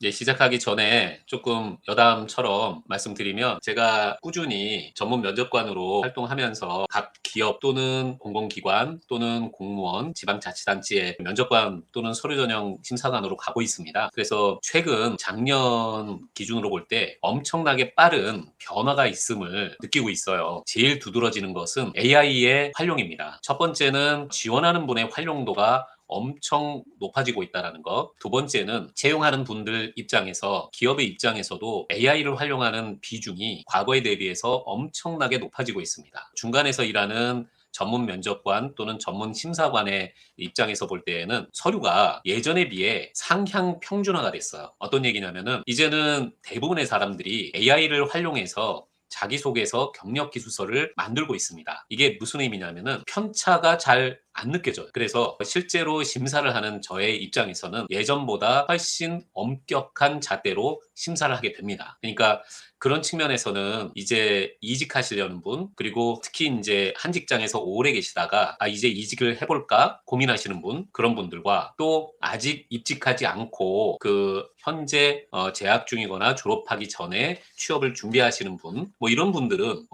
예, 시작하기 전에 조금 여담처럼 말씀드리면 제가 꾸준히 전문 면접관으로 활동하면서 각 기업 또는 공공기관 또는 공무원, 지방자치단체의 면접관 또는 서류 전형 심사관으로 가고 있습니다. 그래서 최근 작년 기준으로 볼 때 엄청나게 빠른 변화가 있음을 느끼고 있어요. 제일 두드러지는 것은 AI의 활용입니다. 첫 번째는 지원하는 분의 활용도가 엄청 높아지고 있다는 것. 두 번째는 채용하는 분들 입장에서 기업의 입장에서도 AI를 활용하는 비중이 과거에 대비해서 엄청나게 높아지고 있습니다. 중간에서 일하는 전문 면접관 또는 전문 심사관의 입장에서 볼 때에는 서류가 예전에 비해 상향 평준화가 됐어요. 어떤 얘기냐면은 이제는 대부분의 사람들이 AI를 활용해서 자기소개서 경력 기술서를 만들고 있습니다. 이게 무슨 의미냐면은 편차가 잘 안 느껴져요. 그래서 실제로 심사를 하는 저의 입장에서는 예전보다 훨씬 엄격한 잣대로 심사를 하게 됩니다. 그러니까 그런 측면에서는 이제 이직하시려는 분, 그리고 특히 이제 한 직장에서 오래 계시다가 이제 이직을 해볼까 고민하시는 분, 그런 분들과 또 아직 입직하지 않고 그 현재 재학 중이거나 졸업하기 전에 취업을 준비하시는 분, 뭐 이런 분들은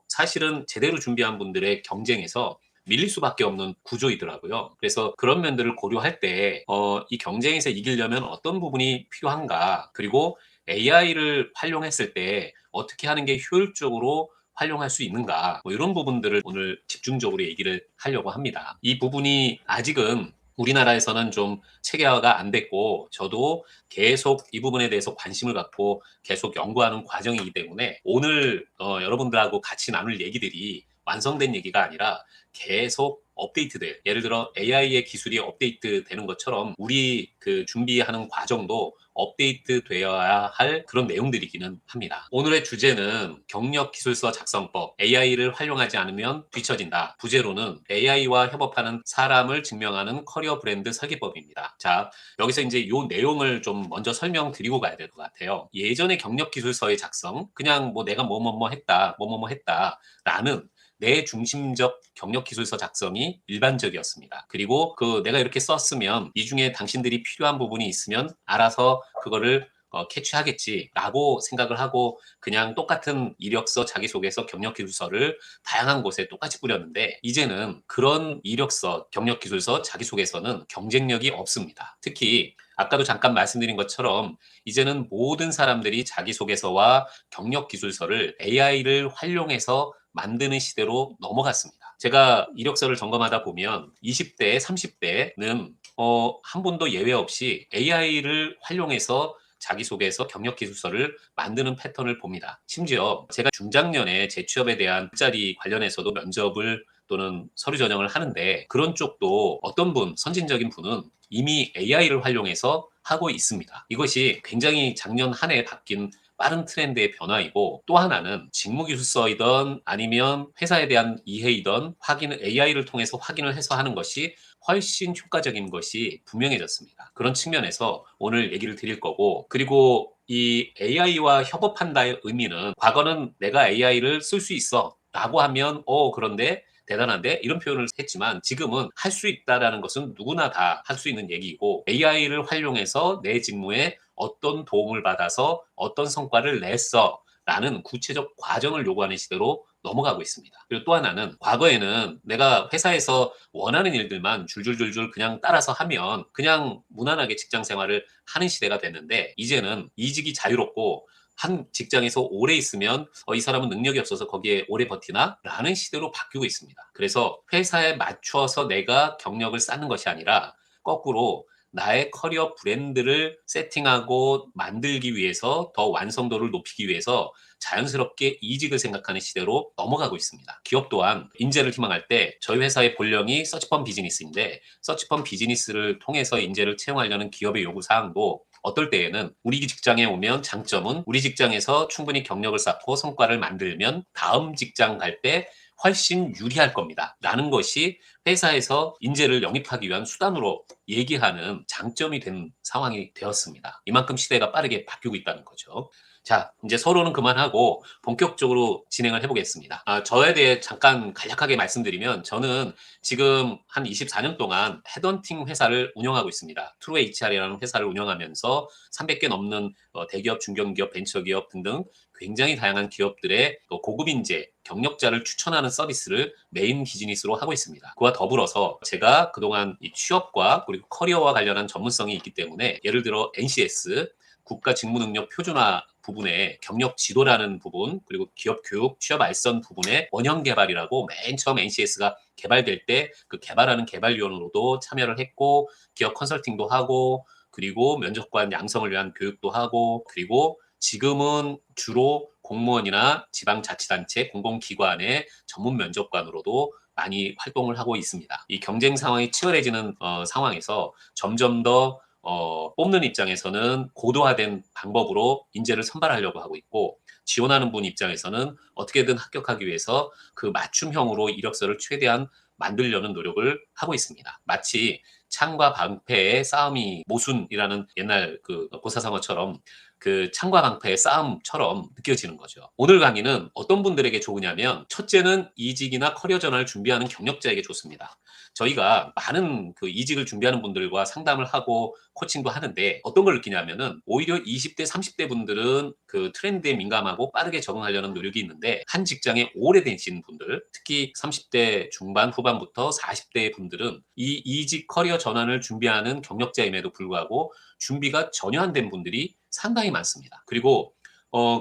사실은 제대로 준비한 분들의 경쟁에서 밀릴 수밖에 없는 구조이더라고요. 그래서 그런 면들을 고려할 때, 이 경쟁에서 이기려면 어떤 부분이 필요한가, 그리고 AI를 활용했을 때 어떻게 하는 게 효율적으로 활용할 수 있는가, 뭐 이런 부분들을 오늘 집중적으로 얘기를 하려고 합니다. 이 부분이 아직은 우리나라에서는 좀 체계화가 안 됐고, 저도 계속 이 부분에 대해서 관심을 갖고 계속 연구하는 과정이기 때문에 오늘 여러분들하고 같이 나눌 얘기들이 완성된 얘기가 아니라 계속 업데이트돼. 예를 들어 AI의 기술이 업데이트 되는 것처럼 우리 그 준비하는 과정도 업데이트 되어야 할 그런 내용들이기는 합니다. 오늘의 주제는 경력 기술서 작성법, AI를 활용하지 않으면 뒤처진다. 부제로는 AI와 협업하는 사람을 증명하는 커리어 브랜드 설계법입니다. 자, 여기서 이제 이 내용을 좀 먼저 설명드리고 가야 될 것 같아요. 예전에 경력 기술서의 작성, 그냥 뭐 내가 뭐뭐뭐 했다, 뭐뭐뭐 했다라는 내 중심적 경력 기술서 작성이 일반적이었습니다. 그리고 그 내가 이렇게 썼으면 이 중에 당신들이 필요한 부분이 있으면 알아서 그거를 캐치하겠지라고 생각을 하고 그냥 똑같은 이력서, 자기소개서, 경력기술서를 다양한 곳에 똑같이 뿌렸는데 이제는 그런 이력서, 경력기술서, 자기소개서는 경쟁력이 없습니다. 특히 아까도 잠깐 말씀드린 것처럼 이제는 모든 사람들이 자기소개서와 경력기술서를 AI를 활용해서 만드는 시대로 넘어갔습니다. 제가 이력서를 점검하다 보면 20대, 30대는 한 분도 예외 없이 AI를 활용해서 자기소개서, 경력기술서를 만드는 패턴을 봅니다. 심지어 제가 중장년에 재취업에 대한 일자리 관련해서도 면접을 또는 서류 전형을 하는데 그런 쪽도 어떤 분, 선진적인 분은 이미 AI를 활용해서 하고 있습니다. 이것이 굉장히 작년 한 해 바뀐 빠른 트렌드의 변화이고 또 하나는 직무기술서이던 아니면 회사에 대한 이해이던 확인을 AI를 통해서 확인을 해서 하는 것이 훨씬 효과적인 것이 분명해졌습니다. 그런 측면에서 오늘 얘기를 드릴 거고 그리고 이 AI와 협업한다의 의미는 과거는 내가 AI를 쓸 수 있어 라고 하면 그런데 대단한데 이런 표현을 했지만 지금은 할 수 있다라는 것은 누구나 다 할 수 있는 얘기고 AI를 활용해서 내 직무에 어떤 도움을 받아서 어떤 성과를 냈어 라는 구체적 과정을 요구하는 시대로 넘어가고 있습니다. 그리고 또 하나는 과거에는 내가 회사에서 원하는 일들만 줄줄줄줄 그냥 따라서 하면 그냥 무난하게 직장 생활을 하는 시대가 됐는데 이제는 이직이 자유롭고 한 직장에서 오래 있으면 이 사람은 능력이 없어서 거기에 오래 버티나? 라는 시대로 바뀌고 있습니다. 그래서 회사에 맞춰서 내가 경력을 쌓는 것이 아니라 거꾸로 나의 커리어 브랜드를 세팅하고 만들기 위해서 더 완성도를 높이기 위해서 자연스럽게 이직을 생각하는 시대로 넘어가고 있습니다. 기업 또한 인재를 희망할 때 저희 회사의 본령이 서치펌 비즈니스인데 서치펌 비즈니스를 통해서 인재를 채용하려는 기업의 요구 사항도 어떨 때에는 우리 직장에 오면 장점은 우리 직장에서 충분히 경력을 쌓고 성과를 만들면 다음 직장 갈 때 훨씬 유리할 겁니다. 라는 것이 회사에서 인재를 영입하기 위한 수단으로 얘기하는 장점이 된 상황이 되었습니다. 이만큼 시대가 빠르게 바뀌고 있다는 거죠. 자, 이제 서로는 그만하고 본격적으로 진행을 해보겠습니다. 저에 대해 잠깐 간략하게 말씀드리면 저는 지금 한 24년 동안 헤드헌팅 회사를 운영하고 있습니다. 트루 HR이라는 회사를 운영하면서 300개 넘는 대기업, 중견기업, 벤처기업 등등 굉장히 다양한 기업들의 고급 인재, 경력자를 추천하는 서비스를 메인 비즈니스로 하고 있습니다. 그와 더불어서 제가 그동안 이 취업과 그리고 커리어와 관련한 전문성이 있기 때문에 예를 들어 NCS, 국가 직무 능력 표준화 부분에 경력 지도라는 부분, 그리고 기업 교육, 취업 알선 부분의 원형 개발이라고 맨 처음 NCS가 개발될 때 그 개발하는 개발위원으로도 참여를 했고, 기업 컨설팅도 하고, 그리고 면접관 양성을 위한 교육도 하고, 그리고 지금은 주로 공무원이나 지방자치단체, 공공기관의 전문 면접관으로도 많이 활동을 하고 있습니다. 이 경쟁 상황이 치열해지는 상황에서 점점 더 뽑는 입장에서는 고도화된 방법으로 인재를 선발하려고 하고 있고, 지원하는 분 입장에서는 어떻게든 합격하기 위해서 그 맞춤형으로 이력서를 최대한 만들려는 노력을 하고 있습니다. 마치 창과 방패의 싸움이 모순이라는 옛날 그 고사성어처럼 그 창과 방패의 싸움처럼 느껴지는 거죠. 오늘 강의는 어떤 분들에게 좋으냐면, 첫째는 이직이나 커리어 전환을 준비하는 경력자에게 좋습니다. 저희가 많은 그 이직을 준비하는 분들과 상담을 하고 코칭도 하는데 어떤 걸 느끼냐면은, 오히려 20대, 30대 분들은 그 트렌드에 민감하고 빠르게 적응하려는 노력이 있는데, 한 직장에 오래되신 분들, 특히 30대 중반 후반부터 40대 분들은 이 이직 커리어 전환을 준비하는 경력자임에도 불구하고 준비가 전혀 안 된 분들이 상당히 많습니다. 그리고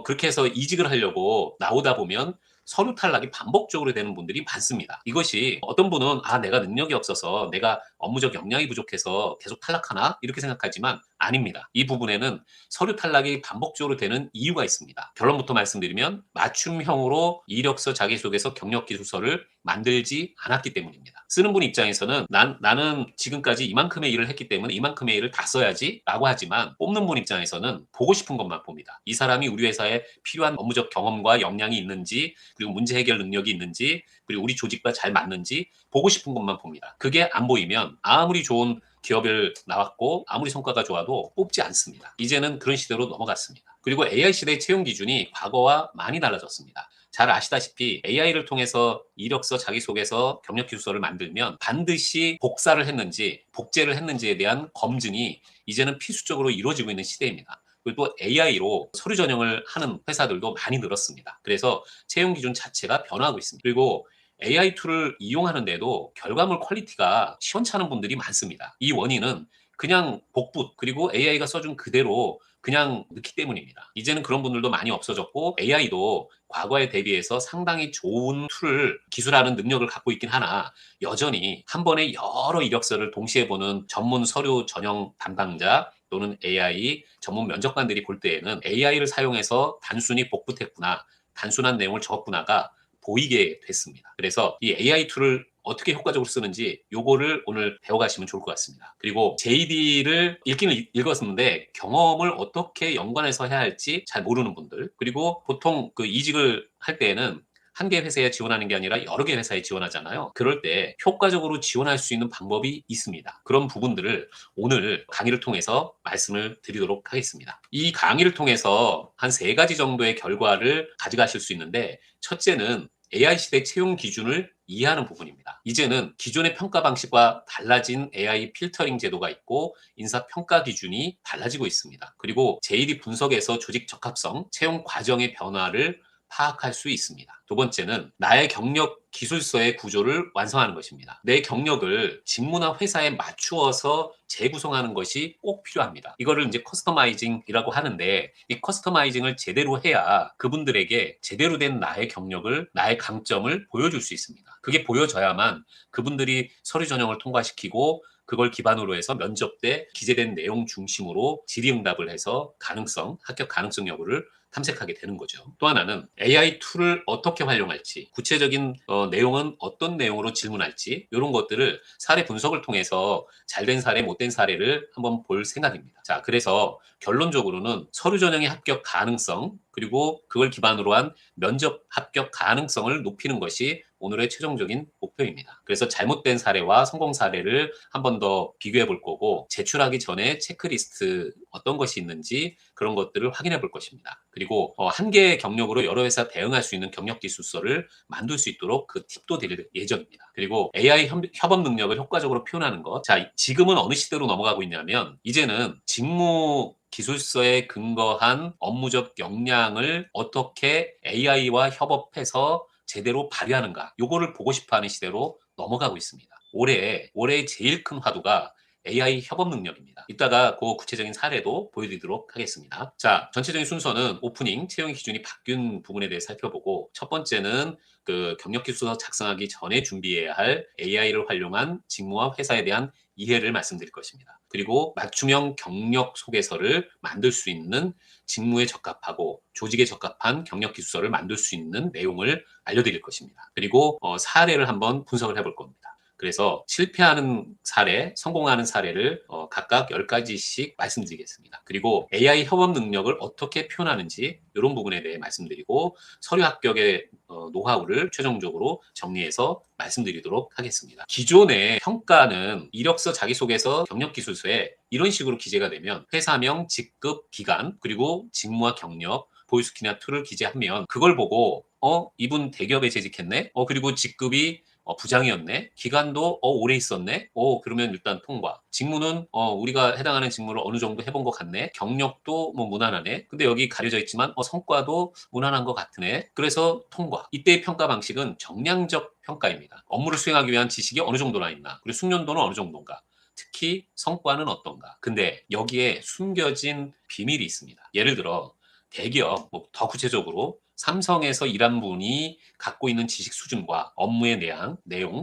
그렇게 해서 이직을 하려고 나오다 보면 서류 탈락이 반복적으로 되는 분들이 많습니다. 이것이 어떤 분은 내가 능력이 없어서, 내가 업무적 역량이 부족해서 계속 탈락하나 이렇게 생각하지만 아닙니다. 이 부분에는 서류 탈락이 반복적으로 되는 이유가 있습니다. 결론부터 말씀드리면 맞춤형으로 이력서, 자기소개서, 경력기술서를 만들지 않았기 때문입니다. 쓰는 분 입장에서는 나는 지금까지 이만큼의 일을 했기 때문에 이만큼의 일을 다 써야지 라고 하지만, 뽑는 분 입장에서는 보고 싶은 것만 봅니다. 이 사람이 우리 회사에 필요한 업무적 경험과 역량이 있는지, 그리고 문제 해결 능력이 있는지, 그리고 우리 조직과 잘 맞는지 보고 싶은 것만 봅니다. 그게 안 보이면 아무리 좋은 기업을 나왔고 아무리 성과가 좋아도 뽑지 않습니다. 이제는 그런 시대로 넘어갔습니다. 그리고 AI 시대의 채용 기준이 과거와 많이 달라졌습니다. 잘 아시다시피 AI를 통해서 이력서, 자기소개서, 경력기술서를 만들면 반드시 복사를 했는지 복제를 했는지에 대한 검증이 이제는 필수적으로 이루어지고 있는 시대입니다. 그리고 또 AI로 서류 전형을 하는 회사들도 많이 늘었습니다. 그래서 채용 기준 자체가 변화하고 있습니다. 그리고 AI 툴을 이용하는데도 결과물 퀄리티가 시원찮은 분들이 많습니다. 이 원인은 그냥 복붙, 그리고 AI가 써준 그대로 그냥 넣기 때문입니다. 이제는 그런 분들도 많이 없어졌고, AI도 과거에 대비해서 상당히 좋은 툴을 기술하는 능력을 갖고 있긴 하나, 여전히 한 번에 여러 이력서를 동시에 보는 전문 서류 전형 담당자 또는 AI 전문 면접관들이 볼 때에는 AI를 사용해서 단순히 복붙했구나, 단순한 내용을 적었구나가 보이게 됐습니다. 그래서 이 AI 툴을 어떻게 효과적으로 쓰는지 요거를 오늘 배워가시면 좋을 것 같습니다. 그리고 JD를 읽기는 읽었는데 경험을 어떻게 연관해서 해야 할지 잘 모르는 분들, 그리고 보통 그 이직을 할 때에는 한 개 회사에 지원하는 게 아니라 여러 개 회사에 지원하잖아요. 그럴 때 효과적으로 지원할 수 있는 방법이 있습니다. 그런 부분들을 오늘 강의를 통해서 말씀을 드리도록 하겠습니다. 이 강의를 통해서 한 3가지 정도의 결과를 가져가실 수 있는데, 첫째는 AI 시대 채용 기준을 이해하는 부분입니다. 이제는 기존의 평가 방식과 달라진 AI 필터링 제도가 있고 인사 평가 기준이 달라지고 있습니다. 그리고 JD 분석에서 조직 적합성, 채용 과정의 변화를 파악할 수 있습니다. 두 번째는 나의 경력 기술서의 구조를 완성하는 것입니다. 내 경력을 직무나 회사에 맞추어서 재구성하는 것이 꼭 필요합니다. 이거를 이제 커스터마이징이라고 하는데, 이 커스터마이징을 제대로 해야 그분들에게 제대로 된 나의 경력을, 나의 강점을 보여줄 수 있습니다. 그게 보여져야만 그분들이 서류 전형을 통과시키고 그걸 기반으로 해서 면접 때 기재된 내용 중심으로 질의응답을 해서 합격 가능성 여부를 탐색하게 되는 거죠. 또 하나는 AI 툴을 어떻게 활용할지, 구체적인 내용은 어떤 내용으로 질문할지, 이런 것들을 사례 분석을 통해서 잘된 사례, 못된 사례를 한번 볼 생각입니다. 자, 그래서 결론적으로는 서류 전형의 합격 가능성, 그리고 그걸 기반으로 한 면접 합격 가능성을 높이는 것이 오늘의 최종적인 목표입니다. 그래서 잘못된 사례와 성공 사례를 한 번 더 비교해 볼 거고, 제출하기 전에 체크리스트 어떤 것이 있는지 그런 것들을 확인해 볼 것입니다. 그리고 한 개의 경력으로 여러 회사 대응할 수 있는 경력 기술서를 만들 수 있도록 그 팁도 드릴 예정입니다. 그리고 AI 협업 능력을 효과적으로 표현하는 것. 자, 지금은 어느 시대로 넘어가고 있냐면 이제는 직무 기술서에 근거한 업무적 역량을 어떻게 AI와 협업해서 제대로 발휘하는가. 요거를 보고 싶어 하는 시대로 넘어가고 있습니다. 올해 제일 큰 화두가 AI 협업 능력입니다. 이따가 그 구체적인 사례도 보여드리도록 하겠습니다. 자, 전체적인 순서는 오프닝, 채용 기준이 바뀐 부분에 대해 살펴보고 첫 번째는 그 경력기술서 작성하기 전에 준비해야 할 AI를 활용한 직무와 회사에 대한 이해를 말씀드릴 것입니다. 그리고 맞춤형 경력 소개서를 만들 수 있는 직무에 적합하고 조직에 적합한 경력 기술서를 만들 수 있는 내용을 알려드릴 것입니다. 그리고 사례를 한번 분석을 해볼 겁니다. 그래서 실패하는 사례, 성공하는 사례를 각각 10가지씩 말씀드리겠습니다. 그리고 AI 협업 능력을 어떻게 표현하는지 이런 부분에 대해 말씀드리고 서류 합격의 노하우를 최종적으로 정리해서 말씀드리도록 하겠습니다. 기존의 평가는 이력서, 자기소개서, 경력기술서에 이런 식으로 기재가 되면 회사명, 직급, 기간, 그리고 직무와 경력, 보이스키나 툴을 기재하면 그걸 보고 이분 대기업에 재직했네? 그리고 직급이 부장이었네. 기간도 오래 있었네. 그러면 일단 통과. 직무는 우리가 해당하는 직무를 어느 정도 해본 것 같네. 경력도 뭐 무난하네. 근데 여기 가려져 있지만 성과도 무난한 것 같으네. 그래서 통과. 이때의 평가 방식은 정량적 평가입니다. 업무를 수행하기 위한 지식이 어느 정도나 있나. 그리고 숙련도는 어느 정도인가. 특히 성과는 어떤가. 근데 여기에 숨겨진 비밀이 있습니다. 예를 들어 대기업, 더 구체적으로 삼성에서 일한 분이 갖고 있는 지식 수준과 업무의 내용,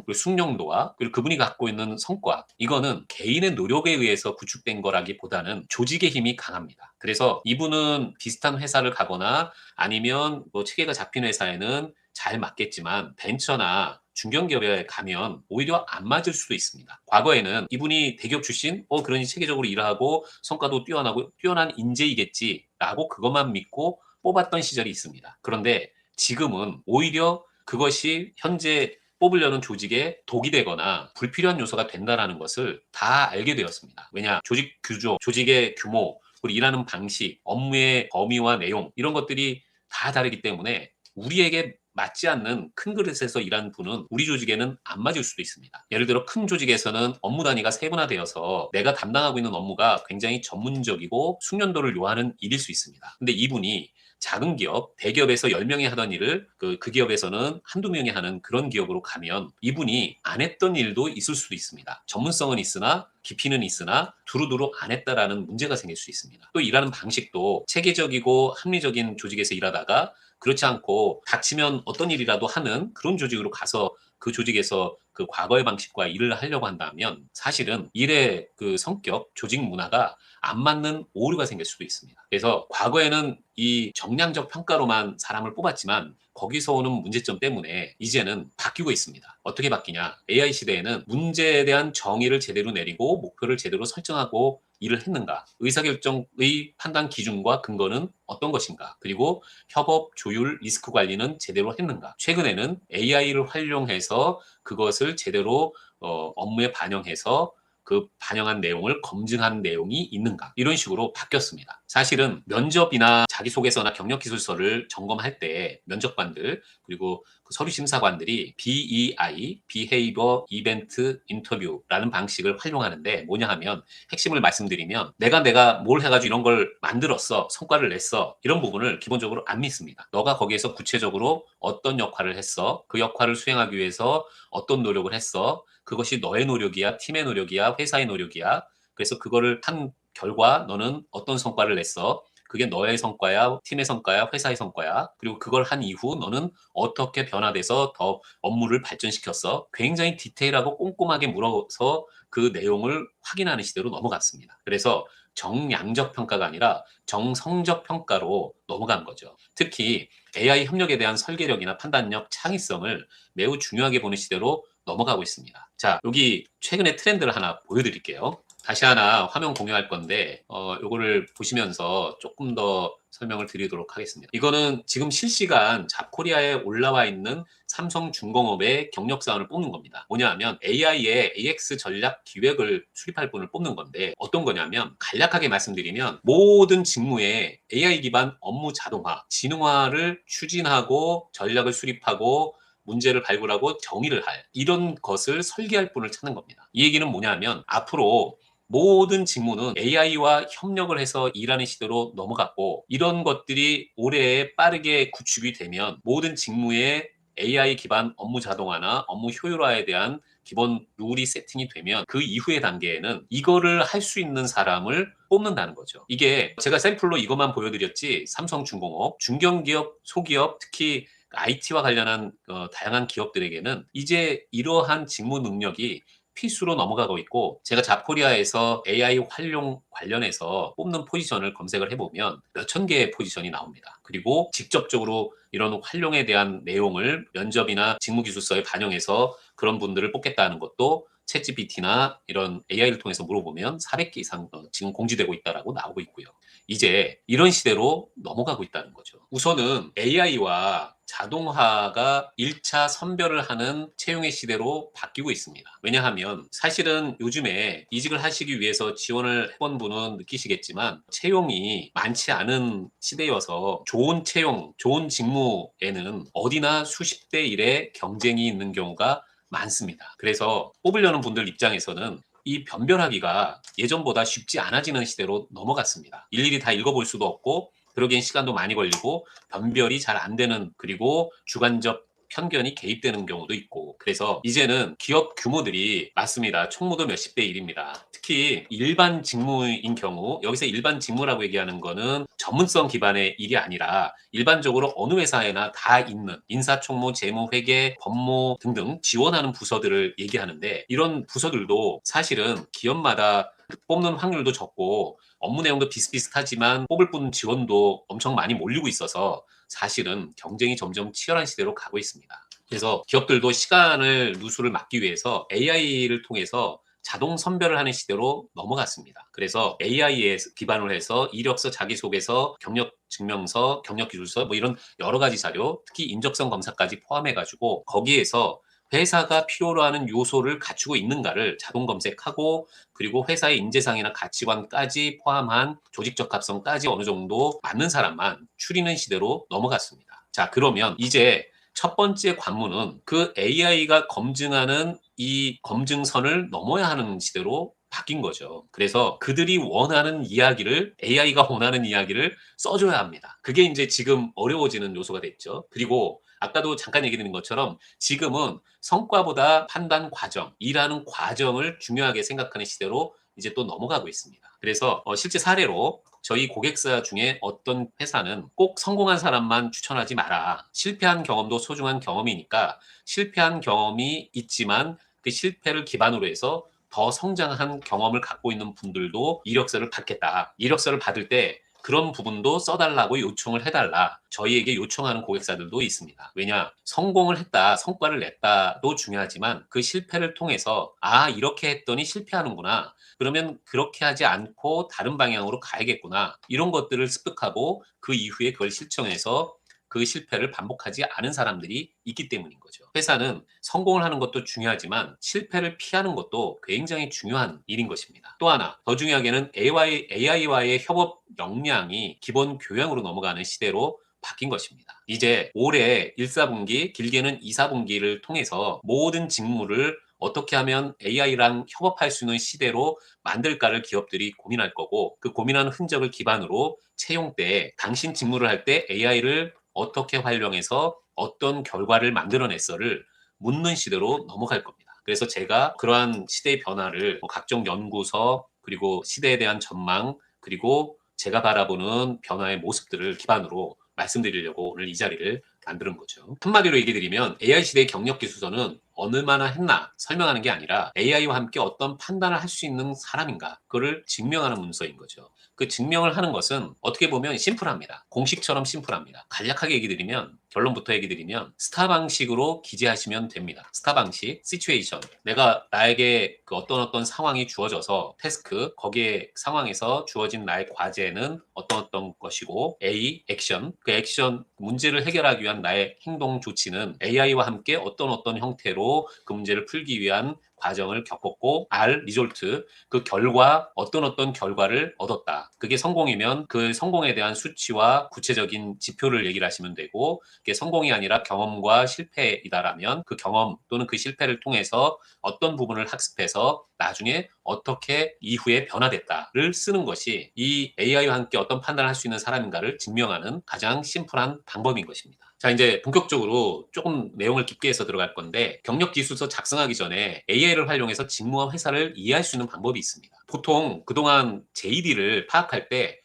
그리고 숙련도와 그리고 그분이 갖고 있는 성과, 이거는 개인의 노력에 의해서 구축된 거라기보다는 조직의 힘이 강합니다. 그래서 이분은 비슷한 회사를 가거나 아니면 체계가 잡힌 회사에는 잘 맞겠지만 벤처나 중견기업에 가면 오히려 안 맞을 수도 있습니다. 과거에는 이분이 대기업 출신, 그러니 체계적으로 일하고 성과도 뛰어나고 뛰어난 인재이겠지라고 그것만 믿고 뽑았던 시절이 있습니다. 그런데 지금은 오히려 그것이 현재 뽑으려는 조직에 독이 되거나 불필요한 요소가 된다는 것을 다 알게 되었습니다. 왜냐? 조직 구조, 조직의 규모, 그리고 일하는 방식, 업무의 범위와 내용 이런 것들이 다 다르기 때문에 우리에게 맞지 않는 큰 그릇에서 일하는 분은 우리 조직에는 안 맞을 수도 있습니다. 예를 들어 큰 조직에서는 업무 단위가 세분화되어서 내가 담당하고 있는 업무가 굉장히 전문적이고 숙련도를 요하는 일일 수 있습니다. 근데 이분이 작은 기업, 대기업에서 10명이 하던 일을 그 기업에서는 한두 명이 하는 그런 기업으로 가면 이분이 안 했던 일도 있을 수도 있습니다. 전문성은 있으나 깊이는 있으나 두루두루 안 했다라는 문제가 생길 수 있습니다. 또 일하는 방식도 체계적이고 합리적인 조직에서 일하다가 그렇지 않고 닥치면 어떤 일이라도 하는 그런 조직으로 가서 그 조직에서 그 과거의 방식과 일을 하려고 한다면 사실은 일의 그 성격, 조직 문화가 안 맞는 오류가 생길 수도 있습니다. 그래서 과거에는 이 정량적 평가로만 사람을 뽑았지만 거기서 오는 문제점 때문에 이제는 바뀌고 있습니다. 어떻게 바뀌냐? AI 시대에는 문제에 대한 정의를 제대로 내리고 목표를 제대로 설정하고 일을 했는가? 의사결정의 판단 기준과 근거는 어떤 것인가? 그리고 협업, 조율, 리스크 관리는 제대로 했는가? 최근에는 AI를 활용해서 그것을 제대로 업무에 반영해서 그 반영한 내용을 검증한 내용이 있는가 이런 식으로 바뀌었습니다. 사실은 면접이나 자기소개서나 경력기술서를 점검할 때 면접관들 그리고 그 서류 심사관들이 BEI, Behavior Event Interview라는 방식을 활용하는데 뭐냐 하면 핵심을 말씀드리면 내가 뭘 해가지고 이런 걸 만들었어, 성과를 냈어 이런 부분을 기본적으로 안 믿습니다. 너가 거기에서 구체적으로 어떤 역할을 했어, 그 역할을 수행하기 위해서 어떤 노력을 했어, 그것이 너의 노력이야, 팀의 노력이야, 회사의 노력이야. 그래서 그거를 한 결과 너는 어떤 성과를 냈어. 그게 너의 성과야, 팀의 성과야, 회사의 성과야. 그리고 그걸 한 이후 너는 어떻게 변화돼서 더 업무를 발전시켰어. 굉장히 디테일하고 꼼꼼하게 물어서 그 내용을 확인하는 시대로 넘어갔습니다. 그래서 정량적 평가가 아니라 정성적 평가로 넘어간 거죠. 특히 AI 협력에 대한 설계력이나 판단력, 창의성을 매우 중요하게 보는 시대로 넘어가고 있습니다. 자, 여기 최근의 트렌드를 하나 보여드릴게요. 다시 하나 화면 공유할 건데 요거를 보시면서 조금 더 설명을 드리도록 하겠습니다. 이거는 지금 실시간 잡코리아에 올라와 있는 삼성중공업의 경력사원을 뽑는 겁니다. 뭐냐 하면 AI의 AX 전략 기획을 수립할 분을 뽑는 건데 어떤 거냐면 간략하게 말씀드리면 모든 직무에 AI 기반 업무 자동화, 지능화를 추진하고 전략을 수립하고 문제를 발굴하고 정의를 할 이런 것을 설계할 분을 찾는 겁니다. 이 얘기는 뭐냐 하면 앞으로 모든 직무는 AI와 협력을 해서 일하는 시대로 넘어갔고 이런 것들이 올해 빠르게 구축이 되면 모든 직무에 AI 기반 업무 자동화나 업무 효율화에 대한 기본 룰이 세팅이 되면 그 이후의 단계에는 이거를 할 수 있는 사람을 뽑는다는 거죠. 이게 제가 샘플로 이것만 보여드렸지 삼성중공업, 중견기업, 소기업, 특히 IT와 관련한 다양한 기업들에게는 이제 이러한 직무 능력이 필수로 넘어가고 있고 제가 잡코리아에서 AI 활용 관련해서 뽑는 포지션을 검색을 해보면 몇천 개의 포지션이 나옵니다. 그리고 직접적으로 이런 활용에 대한 내용을 면접이나 직무기술서에 반영해서 그런 분들을 뽑겠다는 것도 챗GPT나 이런 AI를 통해서 물어보면 400개 이상 지금 공지되고 있다라고 나오고 있고요. 이제 이런 시대로 넘어가고 있다는 거죠. 우선은 AI와 자동화가 1차 선별을 하는 채용의 시대로 바뀌고 있습니다. 왜냐하면 사실은 요즘에 이직을 하시기 위해서 지원을 해본 분은 느끼시겠지만 채용이 많지 않은 시대여서 좋은 채용, 좋은 직무에는 어디나 수십 대 1의 경쟁이 있는 경우가 많습니다. 그래서 뽑으려는 분들 입장에서는 이 변별하기가 예전보다 쉽지 않아지는 시대로 넘어갔습니다. 일일이 다 읽어볼 수도 없고 그러기엔 시간도 많이 걸리고 변별이 잘 안 되는 그리고 주관적 편견이 개입되는 경우도 있고 그래서 이제는 기업 규모들이 맞습니다. 총무도 몇십 대 1입니다. 특히 일반 직무인 경우 여기서 일반 직무라고 얘기하는 거는 전문성 기반의 일이 아니라 일반적으로 어느 회사에나 다 있는 인사총무, 재무, 회계, 법무 등등 지원하는 부서들을 얘기하는데 이런 부서들도 사실은 기업마다 뽑는 확률도 적고 업무 내용도 비슷비슷하지만 뽑을 분 지원도 엄청 많이 몰리고 있어서 사실은 경쟁이 점점 치열한 시대로 가고 있습니다. 그래서 기업들도 시간을 누수를 막기 위해서 AI를 통해서 자동 선별을 하는 시대로 넘어갔습니다. 그래서 AI에 기반을 해서 이력서, 자기소개서, 경력증명서, 경력기술서 뭐 이런 여러 가지 자료, 특히 인적성 검사까지 포함해가지고 거기에서 회사가 필요로 하는 요소를 갖추고 있는가를 자동 검색하고 그리고 회사의 인재상이나 가치관까지 포함한 조직적 합성까지 어느 정도 맞는 사람만 추리는 시대로 넘어갔습니다. 자, 그러면 이제 첫 번째 관문은 그 AI가 검증하는 이 검증선을 넘어야 하는 시대로 바뀐 거죠. 그래서 그들이 원하는 이야기를 AI가 원하는 이야기를 써줘야 합니다. 그게 이제 지금 어려워지는 요소가 됐죠. 그리고 아까도 잠깐 얘기 드린 것처럼 지금은 성과보다 판단 과정, 일하는 과정을 중요하게 생각하는 시대로 이제 또 넘어가고 있습니다. 그래서 실제 사례로 저희 고객사 중에 어떤 회사는 꼭 성공한 사람만 추천하지 마라. 실패한 경험도 소중한 경험이니까 실패한 경험이 있지만 그 실패를 기반으로 해서 더 성장한 경험을 갖고 있는 분들도 이력서를 받겠다. 이력서를 받을 때 그런 부분도 써달라고 요청을 해달라. 저희에게 요청하는 고객사들도 있습니다. 왜냐? 성공을 했다, 성과를 냈다도 중요하지만 그 실패를 통해서 아, 이렇게 했더니 실패하는구나. 그러면 그렇게 하지 않고 다른 방향으로 가야겠구나. 이런 것들을 습득하고 그 이후에 그걸 실천해서 그 실패를 반복하지 않은 사람들이 있기 때문인 거죠. 회사는 성공을 하는 것도 중요하지만 실패를 피하는 것도 굉장히 중요한 일인 것입니다. 또 하나, 더 중요하게는 AI와의 협업 역량이 기본 교양으로 넘어가는 시대로 바뀐 것입니다. 이제 올해 1, 4분기, 길게는 2, 4분기를 통해서 모든 직무를 어떻게 하면 AI랑 협업할 수 있는 시대로 만들까를 기업들이 고민할 거고 그 고민하는 흔적을 기반으로 채용 때 당신 직무를 할 때 AI를 어떻게 활용해서 어떤 결과를 만들어냈어를 묻는 시대로 넘어갈 겁니다. 그래서 제가 그러한 시대의 변화를 각종 연구서 그리고 시대에 대한 전망 그리고 제가 바라보는 변화의 모습들을 기반으로 말씀드리려고 오늘 이 자리를 만드는 거죠. 한마디로 얘기 드리면 AI 시대의 경력 기술서는 얼마나 했나 설명하는 게 아니라 AI와 함께 어떤 판단을 할 수 있는 사람인가 그거를 증명하는 문서인 거죠. 그 증명을 하는 것은 어떻게 보면 심플합니다. 공식처럼 심플합니다. 간략하게 얘기 드리면 결론부터 얘기 드리면 스타 방식으로 기재하시면 됩니다. 스타 방식, 시츄에이션. 내가 나에게 그 어떤 상황이 주어져서 태스크, 거기에 상황에서 주어진 나의 과제는 어떤 것이고 A, 액션. 그 액션 문제를 해결하기 위한 나의 행동 조치는 AI와 함께 어떤 형태로 그 문제를 풀기 위한 과정을 겪었고 R, 리졸트. 그 결과 어떤 결과를 얻었다. 그게 성공이면 그 성공에 대한 수치와 구체적인 지표를 얘기를 하시면 되고 그게 성공이 아니라 경험과 실패이다라면 그 경험 또는 그 실패를 통해서 어떤 부분을 학습해서 나중에 어떻게 이후에 변화됐다를 쓰는 것이 이 AI와 함께 어떤 판단을 할 수 있는 사람인가를 증명하는 가장 심플한 방법인 것입니다. 자, 이제 본격적으로 조금 내용을 깊게 해서 들어갈 건데 경력기술서 작성하기 전에 AI를 활용해서 직무와 회사를 이해할 수 있는 방법이 있습니다. 보통 그동안 JD를 파악할 때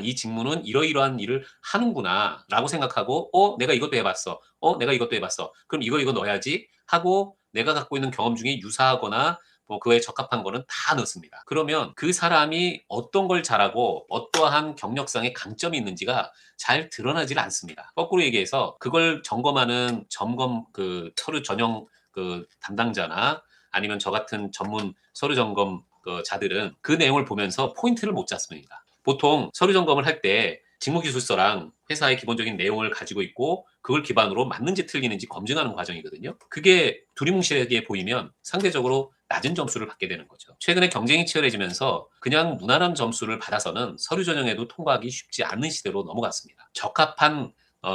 이 직무는 이러이러한 일을 하는구나 라고 생각하고 내가 이것도 해봤어. 내가 이것도 해봤어. 그럼 이거 넣어야지 하고 내가 갖고 있는 경험 중에 유사하거나 뭐 그에 적합한 거는 다 넣습니다. 그러면 그 사람이 어떤 걸 잘하고 어떠한 경력상의 강점이 있는지가 잘 드러나질 않습니다. 거꾸로 얘기해서 그걸 점검하는 점검 그 서류 전형 그 담당자나 아니면 저 같은 전문 서류 점검 그 자들은 그 내용을 보면서 포인트를 못 잡습니다. 보통 서류 점검을 할 때 직무기술서랑 회사의 기본적인 내용을 가지고 있고 그걸 기반으로 맞는지 틀리는지 검증하는 과정이거든요. 그게 두리뭉실하게 보이면 상대적으로 낮은 점수를 받게 되는 거죠. 최근에 경쟁이 치열해지면서 그냥 무난한 점수를 받아서는 서류 전형에도 통과하기 쉽지 않은 시대로 넘어갔습니다. 적합한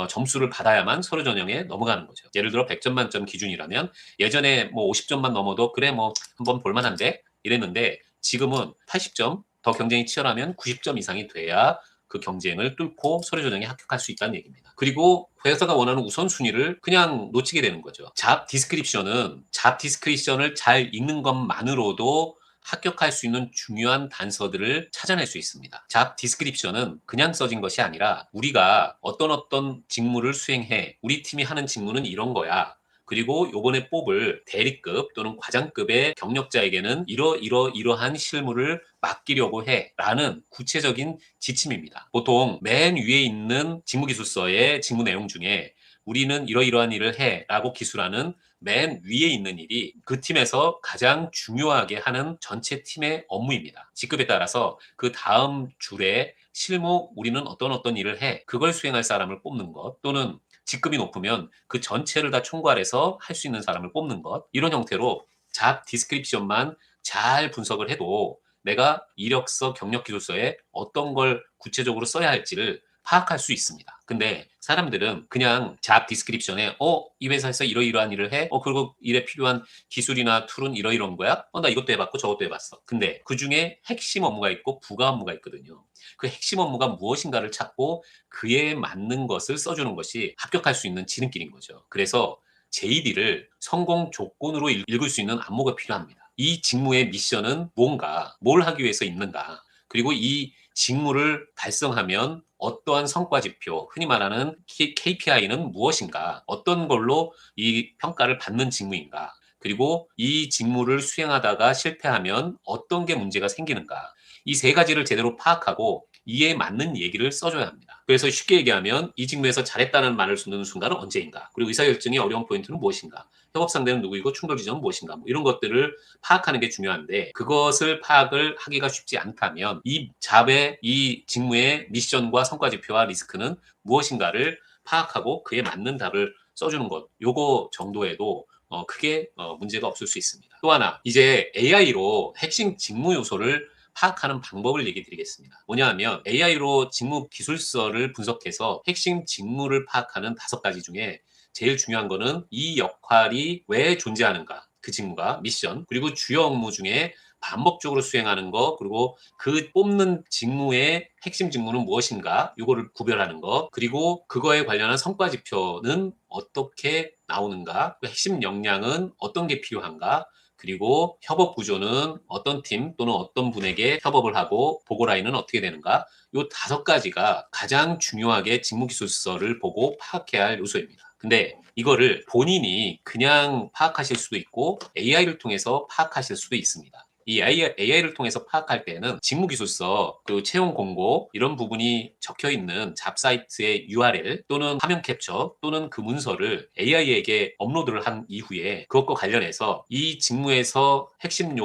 점수를 받아야만 서류 전형에 넘어가는 거죠. 예를 들어 100점 만점 기준이라면 예전에 뭐 50점만 넘어도 그래 뭐 한번 볼만한데 이랬는데 지금은 80점, 더 경쟁이 치열하면 90점 이상이 돼야 그 경쟁을 뚫고 서류 전형에 합격할 수 있다는 얘기입니다. 그리고 회사가 원하는 우선순위를 그냥 놓치게 되는 거죠. 잡 디스크립션을 잘 읽는 것만으로도 합격할 수 있는 중요한 단서들을 찾아낼 수 있습니다. 잡 디스크립션은 그냥 써진 것이 아니라 우리가 어떤 직무를 수행해 우리 팀이 하는 직무는 이런 거야. 그리고 요번에 뽑을 대리급 또는 과장급의 경력자에게는 이러한 실무를 맡기려고 해 라는 구체적인 지침입니다. 보통 맨 위에 있는 직무기술서의 직무 내용 중에 우리는 이러이러한 일을 해 라고 기술하는 맨 위에 있는 일이 그 팀에서 가장 중요하게 하는 전체 팀의 업무입니다. 직급에 따라서 그 다음 줄에 실무 우리는 어떤 일을 해 그걸 수행할 사람을 뽑는 것 또는 직급이 높으면 그 전체를 다 총괄해서 할 수 있는 사람을 뽑는 것 이런 형태로 잡 디스크립션만 잘 분석을 해도 내가 이력서 경력기술서에 어떤 걸 구체적으로 써야 할지를 파악할 수 있습니다. 근데 사람들은 그냥 잡 디스크립션에 이 회사에서 이러이러한 일을 해? 그리고 일에 필요한 기술이나 툴은 이러이러한 거야? 나 이것도 해봤고 저것도 해봤어. 근데 그중에 핵심 업무가 있고 부가 업무가 있거든요. 그 핵심 업무가 무엇인가를 찾고 그에 맞는 것을 써주는 것이 합격할 수 있는 지름길인 거죠. 그래서 JD를 성공 조건으로 읽을 수 있는 안목이 필요합니다. 이 직무의 미션은 뭔가, 뭘 하기 위해서 있는가, 그리고 이 직무를 달성하면 어떠한 성과 지표, 흔히 말하는 KPI는 무엇인가, 어떤 걸로 이 평가를 받는 직무인가, 그리고 이 직무를 수행하다가 실패하면 어떤 게 문제가 생기는가, 이 세 가지를 제대로 파악하고 이에 맞는 얘기를 써줘야 합니다. 그래서 쉽게 얘기하면 이 직무에서 잘했다는 말을 쓰는 순간은 언제인가, 그리고 의사결정의 어려운 포인트는 무엇인가, 협업 상대는 누구이고 충돌 지점은 무엇인가, 뭐 이런 것들을 파악하는 게 중요한데 그것을 파악을 하기가 쉽지 않다면 이 잡의 이 직무의 미션과 성과 지표와 리스크는 무엇인가를 파악하고 그에 맞는 답을 써주는 것, 요거 정도에도 크게 문제가 없을 수 있습니다. 또 하나, 이제 AI로 핵심 직무 요소를 파악하는 방법을 얘기 드리겠습니다. 뭐냐 하면 AI로 직무 기술서를 분석해서 핵심 직무를 파악하는 5가지 중에 제일 중요한 거는 이 역할이 왜 존재하는가, 그 직무가 미션, 그리고 주요 업무 중에 반복적으로 수행하는 거, 그리고 그 뽑는 직무의 핵심 직무는 무엇인가, 이거를 구별하는 거, 그리고 그거에 관련한 성과 지표는 어떻게 나오는가, 그 핵심 역량은 어떤 게 필요한가, 그리고 협업 구조는 어떤 팀 또는 어떤 분에게 협업을 하고 보고 라인은 어떻게 되는가, 요 5가지가 가장 중요하게 직무기술서를 보고 파악해야 할 요소입니다. 근데 이거를 본인이 그냥 파악하실 수도 있고 AI를 통해서 파악하실 수도 있습니다. 이 AI를 통해서 파악할 때는 직무기술서, 그 채용 공고 이런 부분이 적혀 있는 잡 사이트의 URL 또는 화면 캡처 또는 그 문서를 AI에게 업로드를 한 이후에 그것과 관련해서 이 직무에서 핵심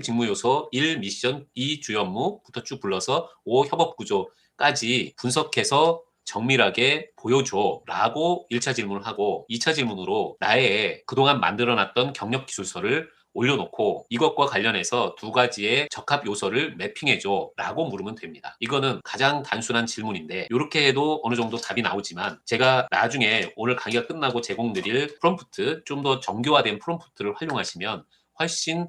직무 요소 1 미션, 2 주 업무부터 쭉 불러서 5 협업 구조까지 분석해서 정밀하게 보여줘 라고 1차 질문을 하고 2차 질문으로 나의 그동안 만들어놨던 경력 기술서를 올려놓고 이것과 관련해서 두 가지의 적합 요소를 매핑해줘 라고 물으면 됩니다. 이거는 가장 단순한 질문인데 이렇게 해도 어느 정도 답이 나오지만 제가 나중에 오늘 강의가 끝나고 제공드릴 프롬프트, 좀 더 정교화된 프롬프트를 활용하시면 훨씬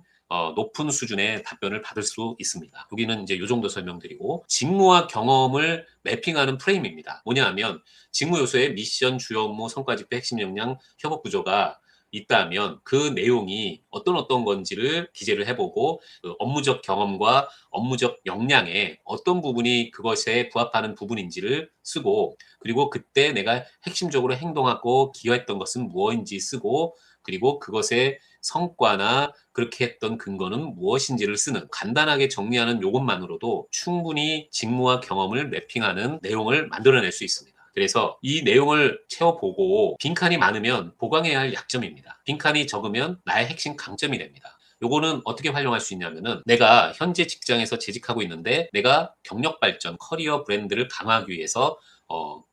높은 수준의 답변을 받을 수 있습니다. 여기는 이제 이 정도 설명드리고 직무와 경험을 매핑하는 프레임입니다. 뭐냐 하면 직무 요소에 미션, 주요 업무, 성과 집계, 핵심 역량, 협업 구조가 있다면 그 내용이 어떤 건지를 기재를 해보고 그 업무적 경험과 업무적 역량에 어떤 부분이 그것에 부합하는 부분인지를 쓰고 그리고 그때 내가 핵심적으로 행동하고 기여했던 것은 무엇인지 쓰고 그리고 그것의 성과나 그렇게 했던 근거는 무엇인지를 쓰는 간단하게 정리하는 요것만으로도 충분히 직무와 경험을 매핑하는 내용을 만들어낼 수 있습니다. 그래서 이 내용을 채워보고 빈칸이 많으면 보강해야 할 약점입니다. 빈칸이 적으면 나의 핵심 강점이 됩니다. 요거는 어떻게 활용할 수 있냐면은 내가 현재 직장에서 재직하고 있는데 내가 경력 발전, 커리어 브랜드를 강화하기 위해서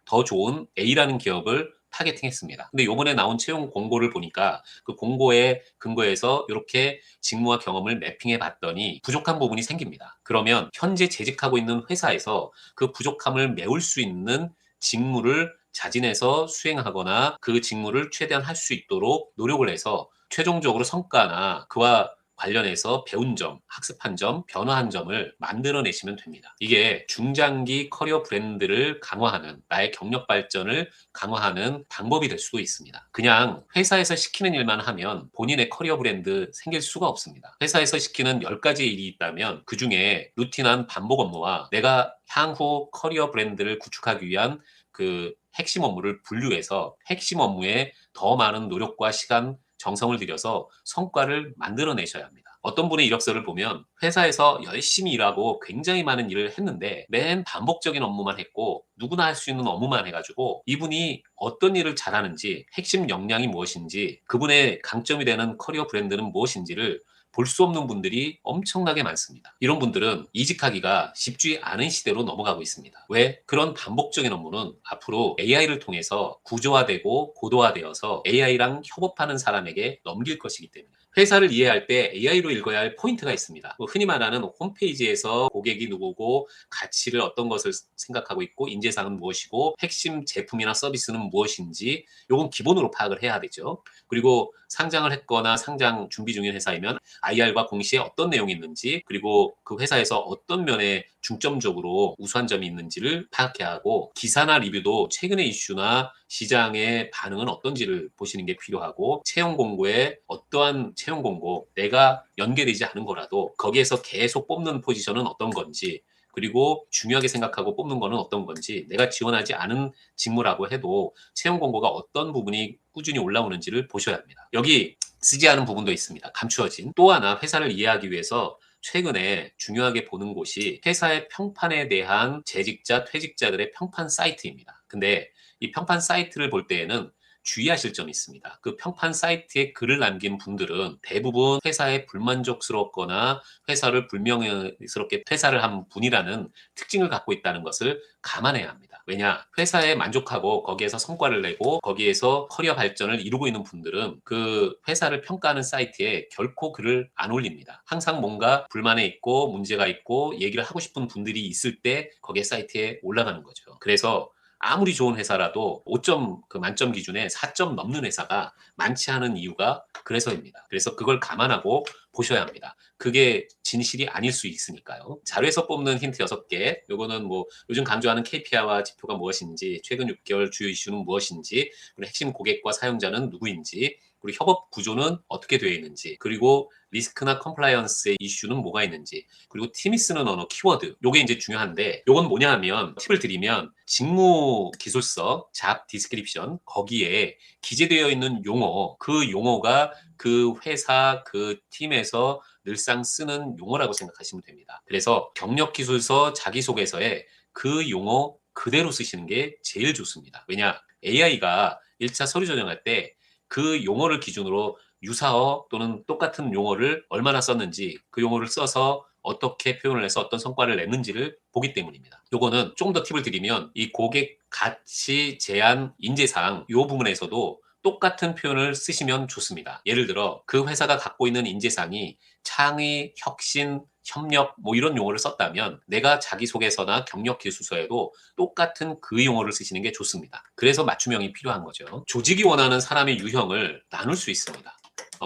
더 좋은 A라는 기업을 타겟팅했습니다. 근데 요번에 나온 채용 공고를 보니까 그 공고에 근거해서 이렇게 직무와 경험을 매핑해 봤더니 부족한 부분이 생깁니다. 그러면 현재 재직하고 있는 회사에서 그 부족함을 메울 수 있는 직무를 자진해서 수행하거나 그 직무를 최대한 할 수 있도록 노력을 해서 최종적으로 성과나 그와 관련해서 배운 점, 학습한 점, 변화한 점을 만들어내시면 됩니다. 이게 중장기 커리어 브랜드를 강화하는 나의 경력 발전을 강화하는 방법이 될 수도 있습니다. 그냥 회사에서 시키는 일만 하면 본인의 커리어 브랜드 생길 수가 없습니다. 회사에서 시키는 10가지 일이 있다면 그중에 루틴한 반복 업무와 내가 향후 커리어 브랜드를 구축하기 위한 그 핵심 업무를 분류해서 핵심 업무에 더 많은 노력과 시간, 정성을 들여서 성과를 만들어내셔야 합니다. 어떤 분의 이력서를 보면 회사에서 열심히 일하고 굉장히 많은 일을 했는데 맨 반복적인 업무만 했고 누구나 할 수 있는 업무만 해가지고 이분이 어떤 일을 잘하는지 핵심 역량이 무엇인지 그분의 강점이 되는 커리어 브랜드는 무엇인지를 볼 수 없는 분들이 엄청나게 많습니다. 이런 분들은 이직하기가 쉽지 않은 시대로 넘어가고 있습니다. 왜? 그런 반복적인 업무는 앞으로 AI를 통해서 구조화되고 고도화되어서 AI랑 협업하는 사람에게 넘길 것이기 때문에 회사를 이해할 때 AI로 읽어야 할 포인트가 있습니다. 흔히 말하는 홈페이지에서 고객이 누구고 가치를 어떤 것을 생각하고 있고 인재상은 무엇이고 핵심 제품이나 서비스는 무엇인지 이건 기본으로 파악을 해야 되죠. 그리고 상장을 했거나 상장 준비 중인 회사이면 IR과 공시에 어떤 내용이 있는지 그리고 그 회사에서 어떤 면에 중점적으로 우수한 점이 있는지를 파악해야 하고 기사나 리뷰도 최근의 이슈나 시장의 반응은 어떤지를 보시는 게 필요하고 채용 공고에 어떠한 채용 공고 내가 연계되지 않은 거라도 거기에서 계속 뽑는 포지션은 어떤 건지 그리고 중요하게 생각하고 뽑는 거는 어떤 건지 내가 지원하지 않은 직무라고 해도 채용 공고가 어떤 부분이 꾸준히 올라오는지를 보셔야 합니다. 여기 쓰지 않은 부분도 있습니다. 감추어진. 또 하나 회사를 이해하기 위해서 최근에 중요하게 보는 곳이 회사의 평판에 대한 재직자, 퇴직자들의 평판 사이트입니다. 근데 이 평판 사이트를 볼 때에는 주의하실 점이 있습니다. 그 평판 사이트에 글을 남긴 분들은 대부분 회사에 불만족스럽거나 회사를 불명예스럽게 퇴사를 한 분이라는 특징을 갖고 있다는 것을 감안해야 합니다. 왜냐? 회사에 만족하고 거기에서 성과를 내고 거기에서 커리어 발전을 이루고 있는 분들은 그 회사를 평가하는 사이트에 결코 글을 안 올립니다. 항상 뭔가 불만에 있고 문제가 있고 얘기를 하고 싶은 분들이 있을 때 거기에 사이트에 올라가는 거죠. 그래서 아무리 좋은 회사라도 5점 그 만점 기준에 4점 넘는 회사가 많지 않은 이유가 그래서입니다. 그래서 그걸 감안하고 보셔야 합니다. 그게 진실이 아닐 수 있으니까요. 자료에서 뽑는 힌트 6개. 요거는 뭐 요즘 강조하는 KPI와 지표가 무엇인지, 최근 6개월 주요 이슈는 무엇인지, 그리고 핵심 고객과 사용자는 누구인지, 그리고 협업 구조는 어떻게 되어 있는지, 그리고 리스크나 컴플라이언스의 이슈는 뭐가 있는지, 그리고 팀이 쓰는 언어, 키워드. 요게 이제 중요한데, 요건 뭐냐 하면 팁을 드리면 직무 기술서, 잡 디스크립션 거기에 기재되어 있는 용어, 그 용어가 그 회사, 그 팀에서 늘상 쓰는 용어라고 생각하시면 됩니다. 그래서 경력기술서 자기소개서에 그 용어 그대로 쓰시는 게 제일 좋습니다. 왜냐? AI가 1차 서류 전형할 때 그 용어를 기준으로 유사어 또는 똑같은 용어를 얼마나 썼는지, 그 용어를 써서 어떻게 표현을 해서 어떤 성과를 냈는지를 보기 때문입니다. 요거는 조금 더 팁을 드리면 이 고객 가치 제한 인재상 이 부분에서도 똑같은 표현을 쓰시면 좋습니다. 예를 들어 그 회사가 갖고 있는 인재상이 창의, 혁신, 협력 뭐 이런 용어를 썼다면 내가 자기소개서나 경력기술서에도 똑같은 그 용어를 쓰시는 게 좋습니다. 그래서 맞춤형이 필요한 거죠. 조직이 원하는 사람의 유형을 나눌 수 있습니다.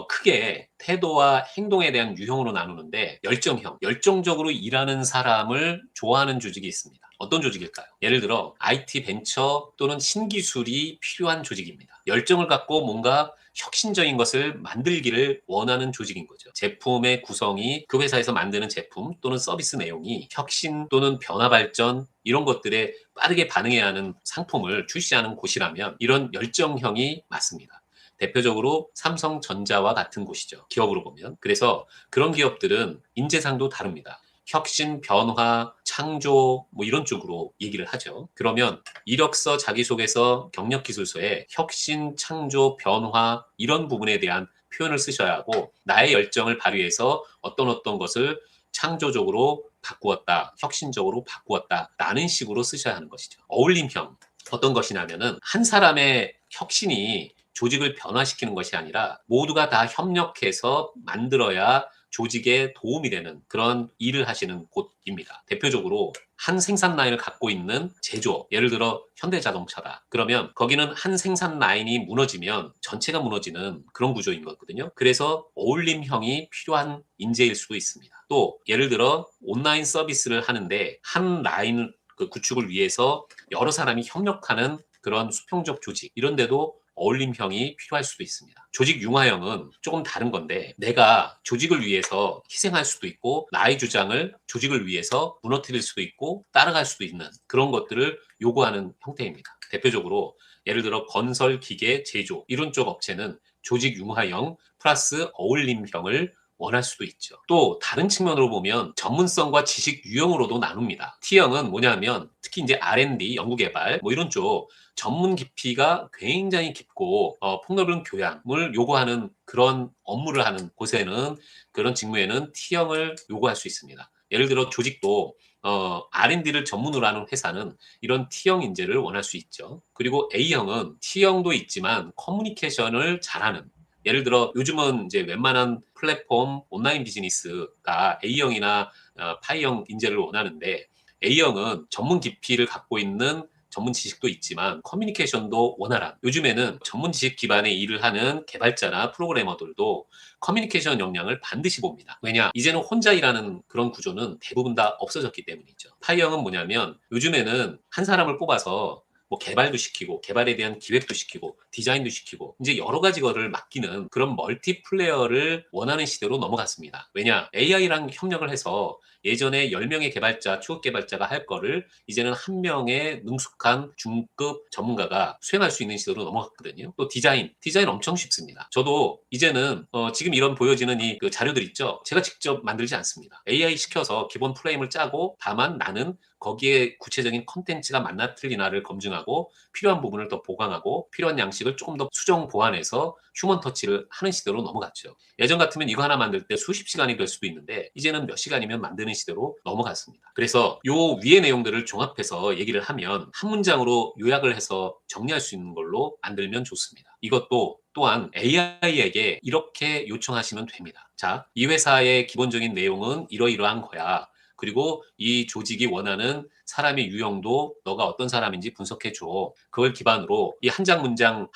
크게 태도와 행동에 대한 유형으로 나누는데 열정형, 열정적으로 일하는 사람을 좋아하는 조직이 있습니다. 어떤 조직일까요? 예를 들어 IT 벤처 또는 신기술이 필요한 조직입니다. 열정을 갖고 뭔가 혁신적인 것을 만들기를 원하는 조직인 거죠. 제품의 구성이 그 회사에서 만드는 제품 또는 서비스 내용이 혁신 또는 변화 발전 이런 것들에 빠르게 반응해야 하는 상품을 출시하는 곳이라면 이런 열정형이 맞습니다. 대표적으로 삼성전자와 같은 곳이죠. 기업으로 보면. 그래서 그런 기업들은 인재상도 다릅니다. 혁신, 변화, 창조 뭐 이런 쪽으로 얘기를 하죠. 그러면 이력서, 자기소개서, 경력기술서에 혁신, 창조, 변화 이런 부분에 대한 표현을 쓰셔야 하고 나의 열정을 발휘해서 어떤 것을 창조적으로 바꾸었다, 혁신적으로 바꾸었다 라는 식으로 쓰셔야 하는 것이죠. 어울림형 어떤 것이냐면은 한 사람의 혁신이 조직을 변화시키는 것이 아니라 모두가 다 협력해서 만들어야 조직에 도움이 되는 그런 일을 하시는 곳입니다. 대표적으로 한 생산 라인을 갖고 있는 제조업, 예를 들어 현대자동차다. 그러면 거기는 한 생산 라인이 무너지면 전체가 무너지는 그런 구조인 거거든요. 그래서 어울림형이 필요한 인재일 수도 있습니다. 또 예를 들어 온라인 서비스를 하는데 한 라인 그 구축을 위해서 여러 사람이 협력하는 그런 수평적 조직 이런 데도 어울림형이 필요할 수도 있습니다. 조직 융화형은 조금 다른 건데 내가 조직을 위해서 희생할 수도 있고 나의 주장을 조직을 위해서 무너뜨릴 수도 있고 따라갈 수도 있는 그런 것들을 요구하는 형태입니다. 대표적으로 예를 들어 건설, 기계, 제조 이런 쪽 업체는 조직 융화형 플러스 어울림형을 원할 수도 있죠. 또 다른 측면으로 보면 전문성과 지식 유형으로도 나눕니다. T형은 뭐냐면 특히 이제 R&D, 연구개발 뭐 이런 쪽 전문 깊이가 굉장히 깊고 폭넓은 교양을 요구하는 그런 업무를 하는 곳에는 그런 직무에는 T형을 요구할 수 있습니다. 예를 들어 조직도 R&D를 전문으로 하는 회사는 이런 T형 인재를 원할 수 있죠. 그리고 A형은 T형도 있지만 커뮤니케이션을 잘하는 예를 들어 요즘은 이제 웬만한 플랫폼 온라인 비즈니스가 A형이나 파이형 인재를 원하는데 A형은 전문 깊이를 갖고 있는 전문 지식도 있지만 커뮤니케이션도 원활한 요즘에는 전문 지식 기반의 일을 하는 개발자나 프로그래머들도 커뮤니케이션 역량을 반드시 봅니다. 왜냐? 이제는 혼자 일하는 그런 구조는 대부분 다 없어졌기 때문이죠. 파이형은 뭐냐면 요즘에는 한 사람을 뽑아서 뭐 개발도 시키고 개발에 대한 기획도 시키고 디자인도 시키고 이제 여러 가지 거를 맡기는 그런 멀티플레이어를 원하는 시대로 넘어갔습니다. 왜냐? AI랑 협력을 해서 예전에 10명의 개발자, 초급 개발자가 할 거를 이제는 한 명의 능숙한 중급 전문가가 수행할 수 있는 시대로 넘어갔거든요. 또 디자인 엄청 쉽습니다. 저도 이제는 지금 이런 보여지는 이 그 자료들 있죠. 제가 직접 만들지 않습니다. AI 시켜서 기본 프레임을 짜고 다만 나는 거기에 구체적인 컨텐츠가 맞나 틀리나를 검증하고 필요한 부분을 더 보강하고 필요한 양식을 조금 더 수정 보완해서 휴먼 터치를 하는 시대로 넘어갔죠. 예전 같으면 이거 하나 만들 때 수십 시간이 될 수도 있는데 이제는 몇 시간이면 만드는 시대로 넘어갔습니다. 그래서 요 위의 내용들을 종합해서 얘기를 하면 한 문장으로 요약을 해서 정리할 수 있는 걸로 만들면 좋습니다. 이것도 또한 AI에게 이렇게 요청하시면 됩니다. 자, 이 회사의 기본적인 내용은 이러이러한 거야. 그리고 이 조직이 원하는 사람의 유형도 너가 어떤 사람인지 분석해 줘. 그걸 기반으로 이 한 문장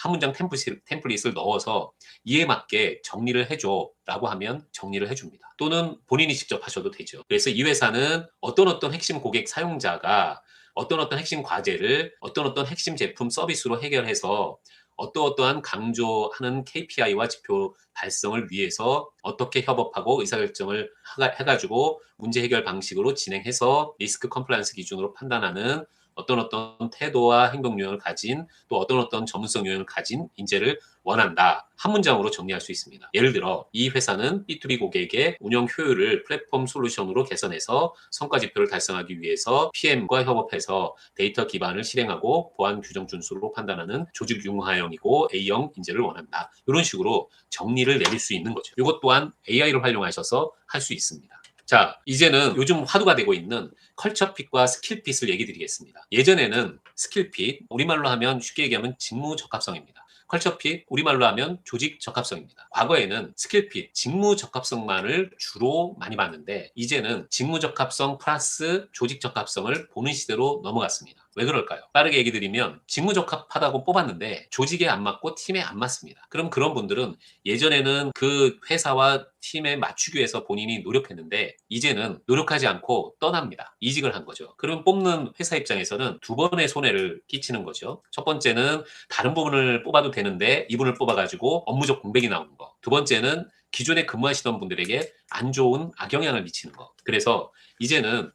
템플릿을 넣어서 이에 맞게 정리를 해줘. 라고 하면 정리를 해줍니다. 또는 본인이 직접 하셔도 되죠. 그래서 이 회사는 어떤 핵심 고객 사용자가 어떤 핵심 과제를 어떤 핵심 제품 서비스로 해결해서 어떠한 강조하는 KPI와 지표 달성을 위해서 어떻게 협업하고 의사결정을 해가지고 문제 해결 방식으로 진행해서 리스크 컴플라이언스 기준으로 판단하는 어떤 태도와 행동 유형을 가진 또 어떤 전문성 유형을 가진 인재를 원한다. 한 문장으로 정리할 수 있습니다. 예를 들어 이 회사는 B2B 고객의 운영 효율을 플랫폼 솔루션으로 개선해서 성과 지표를 달성하기 위해서 PM과 협업해서 데이터 기반을 실행하고 보안 규정 준수로 판단하는 조직 융화형이고 A형 인재를 원한다. 이런 식으로 정리를 내릴 수 있는 거죠. 이것 또한 AI를 활용하셔서 할 수 있습니다. 자, 이제는 요즘 화두가 되고 있는 컬처핏과 스킬핏을 얘기 드리겠습니다. 예전에는 스킬핏, 우리말로 하면 쉽게 얘기하면 직무 적합성입니다. 컬처핏, 우리말로 하면 조직 적합성입니다. 과거에는 스킬핏, 직무 적합성만을 주로 많이 봤는데 이제는 직무 적합성 플러스 조직 적합성을 보는 시대로 넘어갔습니다. 왜 그럴까요? 빠르게 얘기 드리면 직무 적합하다고 뽑았는데 조직에 안 맞고 팀에 안 맞습니다. 그럼 그런 분들은 예전에는 그 회사와 팀에 맞추기 위해서 본인이 노력했는데 이제는 노력하지 않고 떠납니다. 이직을 한 거죠. 그럼 뽑는 회사 입장에서는 두 번의 손해를 끼치는 거죠. 첫 번째는 다른 부분을 뽑아도 되는데 이분을 뽑아가지고 업무적 공백이 나오는 거. 두 번째는 기존에 근무하시던 분들에게 안 좋은 악영향을 미치는 거. 그래서 이제는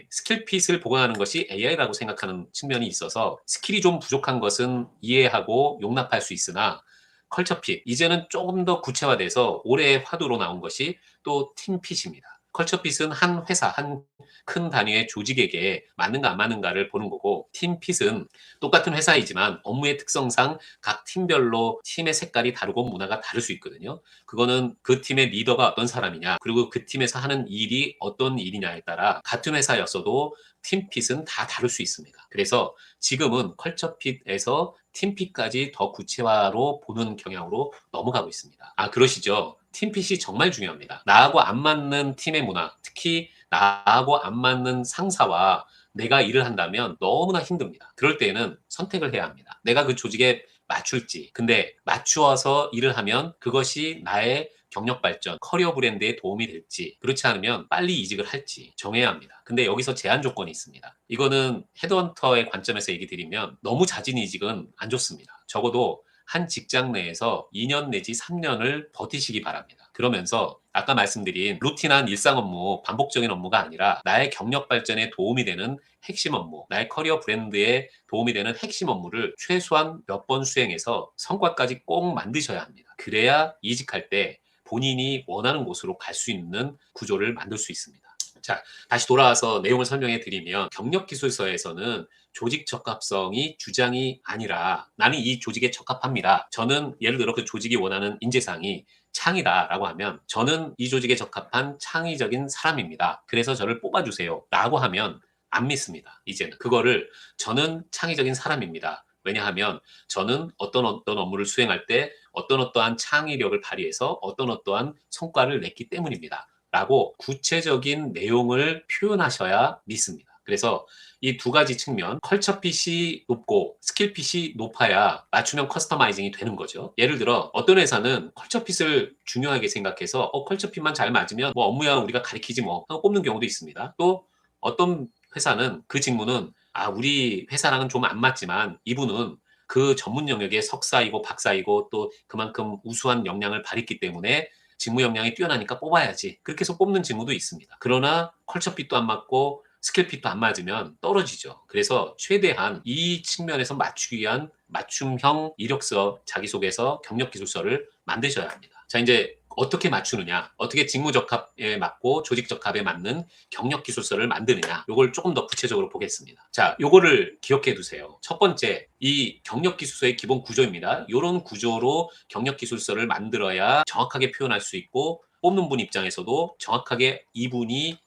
스킬핏을 보강하는 것이 AI라고 생각하는 측면이 있어서 스킬이 좀 부족한 것은 이해하고 용납할 수 있으나 컬처핏, 이제는 조금 더 구체화돼서 올해의 화두로 나온 것이 또 팀핏입니다. 컬처핏은 한 회사, 한 큰 단위의 조직에게 맞는가 안 맞는가를 보는 거고, 팀핏은 똑같은 회사이지만 업무의 특성상 각 팀별로 팀의 색깔이 다르고 문화가 다를 수 있거든요. 그거는 그 팀의 리더가 어떤 사람이냐, 그리고 그 팀에서 하는 일이 어떤 일이냐에 따라 같은 회사였어도 팀핏은 다 다를 수 있습니다. 그래서 지금은 컬처핏에서 팀핏까지 더 구체화로 보는 경향으로 넘어가고 있습니다. 아, 그러시죠? 팀핏이 정말 중요합니다. 나하고 안 맞는 팀의 문화, 특히 나하고 안 맞는 상사와 내가 일을 한다면 너무나 힘듭니다. 그럴 때에는 선택을 해야 합니다. 내가 그 조직에 맞출지. 근데 맞추어서 일을 하면 그것이 나의 경력 발전, 커리어 브랜드에 도움이 될지, 그렇지 않으면 빨리 이직을 할지 정해야 합니다. 근데 여기서 제한 조건이 있습니다. 이거는 헤드헌터의 관점에서 얘기 드리면 너무 잦은 이직은 안 좋습니다. 적어도 한 직장 내에서 2년 내지 3년을 버티시기 바랍니다. 그러면서 아까 말씀드린 루틴한 일상 업무, 반복적인 업무가 아니라 나의 경력 발전에 도움이 되는 핵심 업무, 나의 커리어 브랜드에 도움이 되는 핵심 업무를 최소한 몇 번 수행해서 성과까지 꼭 만드셔야 합니다. 그래야 이직할 때 본인이 원하는 곳으로 갈 수 있는 구조를 만들 수 있습니다. 자, 다시 돌아와서 내용을 설명해 드리면 경력기술서에서는 조직 적합성이 주장이 아니라 나는 이 조직에 적합합니다. 저는 예를 들어 그 조직이 원하는 인재상이 창이다라고 하면 저는 이 조직에 적합한 창의적인 사람입니다. 그래서 저를 뽑아주세요. 라고 하면 안 믿습니다. 이제는 그거를 저는 창의적인 사람입니다. 왜냐하면 저는 어떤 업무를 수행할 때 어떠한 창의력을 발휘해서 어떠한 성과를 냈기 때문입니다. 라고 구체적인 내용을 표현하셔야 믿습니다. 그래서 이 두 가지 측면, 컬처핏이 높고 스킬핏이 높아야 맞춤형 커스터마이징이 되는 거죠. 예를 들어 어떤 회사는 컬처핏을 중요하게 생각해서 컬처핏만 잘 맞으면 뭐 업무야 우리가 가리키지 뭐 하고 뽑는 경우도 있습니다. 또 어떤 회사는 그 직무는 우리 회사랑은 좀 안 맞지만 이분은 그 전문 영역의 석사이고 박사이고 또 그만큼 우수한 역량을 발휘했기 때문에 직무 역량이 뛰어나니까 뽑아야지. 그렇게 해서 뽑는 직무도 있습니다. 그러나 컬처핏도 안 맞고 스킬핏도 안 맞으면 떨어지죠. 그래서 최대한 이 측면에서 맞추기 위한 맞춤형 이력서, 자기소개서, 경력기술서를 만드셔야 합니다. 자, 이제 어떻게 맞추느냐, 어떻게 직무적합에 맞고 조직적합에 맞는 경력기술서를 만드느냐, 요걸 조금 더 구체적으로 보겠습니다. 자, 요거를 기억해 두세요. 첫 번째, 이 경력기술서의 기본 구조입니다. 요런 구조로 경력기술서를 만들어야 정확하게 표현할 수 있고 뽑는 분 입장에서도 정확하게 이분이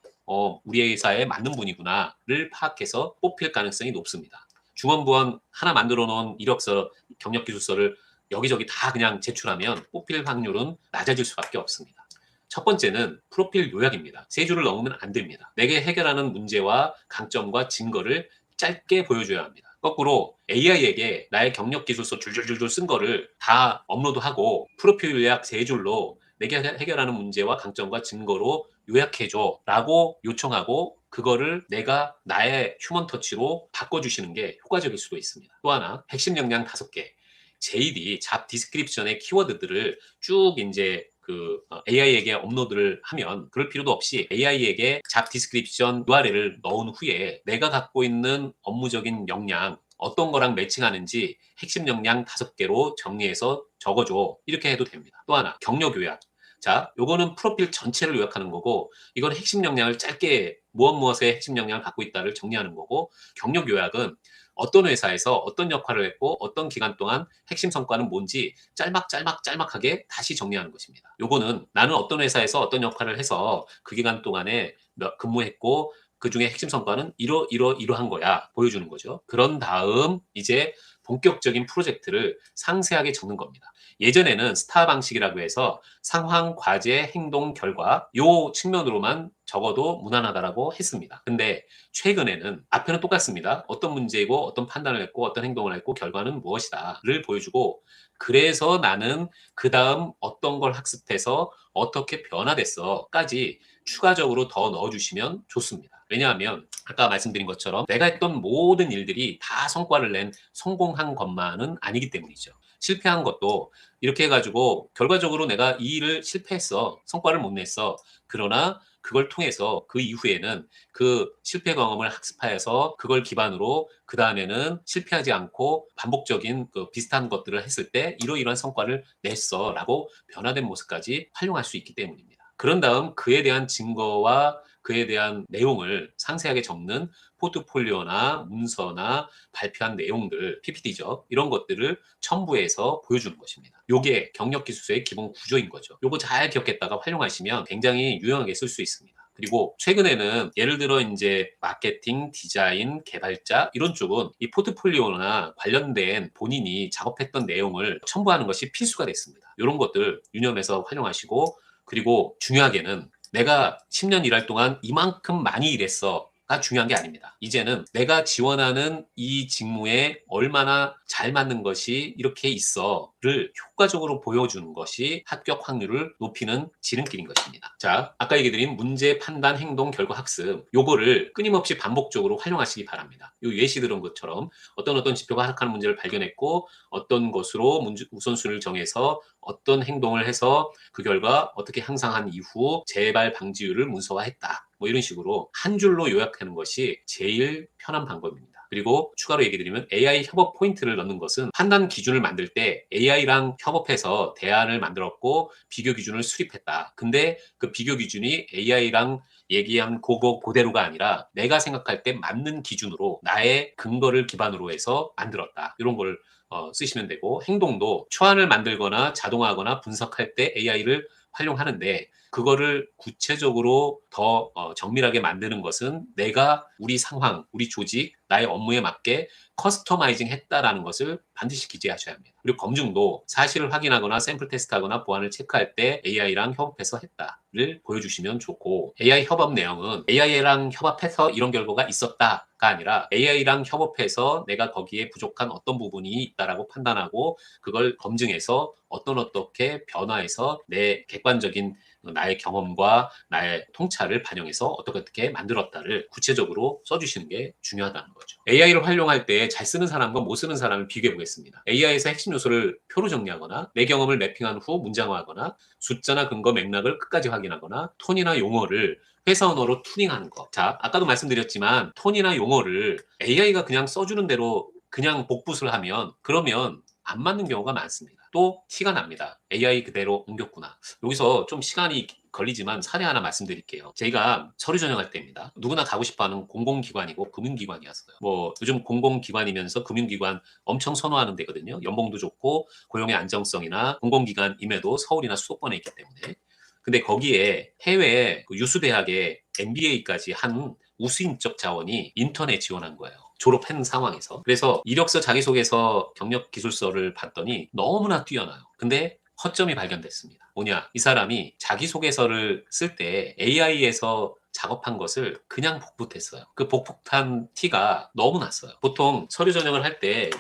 우리 회사에 맞는 분이구나를 파악해서 뽑힐 가능성이 높습니다. 중원부원 하나 만들어 놓은 이력서, 경력기술서를 여기저기 다 그냥 제출하면 뽑힐 확률은 낮아질 수밖에 없습니다. 첫 번째는 프로필 요약입니다. 세 줄을 넘으면 안 됩니다. 내게 해결하는 문제와 강점과 증거를 짧게 보여줘야 합니다. 거꾸로 AI에게 나의 경력기술서 줄줄줄줄 쓴 거를 다 업로드하고 프로필 요약 세 줄로 내게 해결하는 문제와 강점과 증거로 요약해줘 라고 요청하고 그거를 내가 나의 휴먼 터치로 바꿔주시는 게 효과적일 수도 있습니다. 또 하나, 핵심 역량 5개. JD, 잡 디스크립션의 키워드들을 쭉 이제 AI에게 업로드를 하면 그럴 필요도 없이 AI에게 잡 디스크립션 URL을 넣은 후에 내가 갖고 있는 업무적인 역량 어떤 거랑 매칭하는지 핵심 역량 5개로 정리해서 적어줘. 이렇게 해도 됩니다. 또 하나, 경력 요약. 자, 요거는 프로필 전체를 요약하는 거고, 이건 핵심 역량을 짧게 무엇의 핵심 역량을 갖고 있다를 정리하는 거고, 경력 요약은 어떤 회사에서 어떤 역할을 했고 어떤 기간 동안 핵심 성과는 뭔지 짤막하게 다시 정리하는 것입니다. 요거는 나는 어떤 회사에서 어떤 역할을 해서 그 기간 동안에 근무했고 그 중에 핵심 성과는 이러한 거야 보여주는 거죠. 그런 다음 이제 본격적인 프로젝트를 상세하게 적는 겁니다. 예전에는 스타 방식이라고 해서 상황, 과제, 행동, 결과 요 측면으로만 적어도 무난하다라고 했습니다. 근데 최근에는 앞에는 똑같습니다. 어떤 문제이고 어떤 판단을 했고 어떤 행동을 했고 결과는 무엇이다를 보여주고 그래서 나는 그 다음 어떤 걸 학습해서 어떻게 변화됐어까지 추가적으로 더 넣어주시면 좋습니다. 왜냐하면 아까 말씀드린 것처럼 내가 했던 모든 일들이 다 성과를 낸 성공한 것만은 아니기 때문이죠. 실패한 것도 이렇게 해가지고 결과적으로 내가 이 일을 실패했어. 성과를 못 냈어. 그러나 그걸 통해서 그 이후에는 그 실패 경험을 학습하여서 그걸 기반으로 그 다음에는 실패하지 않고 반복적인 비슷한 것들을 했을 때 이러이러한 성과를 냈어 라고 변화된 모습까지 활용할 수 있기 때문입니다. 그런 다음 그에 대한 증거와 그에 대한 내용을 상세하게 적는 포트폴리오나 문서나 발표한 내용들, PPT죠. 이런 것들을 첨부해서 보여주는 것입니다. 요게 경력기술서의 기본 구조인 거죠. 요거 잘 기억했다가 활용하시면 굉장히 유용하게 쓸 수 있습니다. 그리고 최근에는 예를 들어 이제 마케팅, 디자인, 개발자 이런 쪽은 이 포트폴리오나 관련된 본인이 작업했던 내용을 첨부하는 것이 필수가 됐습니다. 이런 것들 유념해서 활용하시고 그리고 중요하게는 내가 10년 일할 동안 이만큼 많이 일했어. 가 중요한 게 아닙니다. 이제는 내가 지원하는 이 직무에 얼마나 잘 맞는 것이 이렇게 있어를 효과적으로 보여주는 것이 합격 확률을 높이는 지름길인 것입니다. 자, 아까 얘기 드린 문제, 판단, 행동, 결과, 학습 요거를 끊임없이 반복적으로 활용하시기 바랍니다. 요 예시 들은 것처럼 어떤 지표가 하락하는 문제를 발견했고 어떤 것으로 우선순위를 정해서 어떤 행동을 해서 그 결과 어떻게 향상한 이후 재발 방지율을 문서화했다. 뭐 이런 식으로 한 줄로 요약하는 것이 제일 편한 방법입니다. 그리고 추가로 얘기 드리면 AI 협업 포인트를 넣는 것은 판단 기준을 만들 때 AI랑 협업해서 대안을 만들었고 비교 기준을 수립했다. 근데 그 비교 기준이 AI랑 얘기한 그대로가 아니라 내가 생각할 때 맞는 기준으로 나의 근거를 기반으로 해서 만들었다. 이런 걸 쓰시면 되고 행동도 초안을 만들거나 자동화하거나 분석할 때 AI를 활용하는데 그거를 구체적으로 더 정밀하게 만드는 것은 내가 우리 상황, 우리 조직, 나의 업무에 맞게 커스터마이징 했다라는 것을 반드시 기재하셔야 합니다. 그리고 검증도 사실을 확인하거나 샘플 테스트하거나 보안을 체크할 때 AI랑 협업해서 했다를 보여주시면 좋고 AI 협업 내용은 AI랑 협업해서 이런 결과가 있었다가 아니라 AI랑 협업해서 내가 거기에 부족한 어떤 부분이 있다라고 판단하고 그걸 검증해서 어떻게 변화해서 내 객관적인 나의 경험과 나의 통찰을 반영해서 어떻게 만들었다를 구체적으로 써주시는 게 중요하다는 거죠. AI를 활용할 때 잘 쓰는 사람과 못 쓰는 사람을 비교해 보겠습니다. AI에서 핵심 요소를 표로 정리하거나 내 경험을 매핑한 후 문장화하거나 숫자나 근거 맥락을 끝까지 확인하거나 톤이나 용어를 회사 언어로 튜닝하는 거. 자, 아까도 말씀드렸지만 톤이나 용어를 AI가 그냥 써주는 대로 그냥 복붙을 하면 그러면 안 맞는 경우가 많습니다. 또 티가 납니다. AI 그대로 옮겼구나. 여기서 좀 시간이 걸리지만 사례 하나 말씀드릴게요. 제가 서류 전형할 때입니다. 누구나 가고 싶어하는 공공기관이고 금융기관이었어요. 뭐 요즘 공공기관이면서 금융기관 엄청 선호하는 데거든요. 연봉도 좋고 고용의 안정성이나 공공기관임에도 서울이나 수도권에 있기 때문에. 근데 거기에 해외 유수대학의 MBA까지 한 우수인적 자원이 인턴에 지원한 거예요. 졸업한 상황에서. 그래서 이력서 자기소개서 경력기술서를 봤더니 너무나 뛰어나요. 근데 허점이 발견됐습니다. 뭐냐? 이 사람이 자기소개서를 쓸 때 AI에서 작업한 것을 그냥 복붙했어요. 그 복붙한 티가 너무 났어요. 보통 서류 전형을 할 때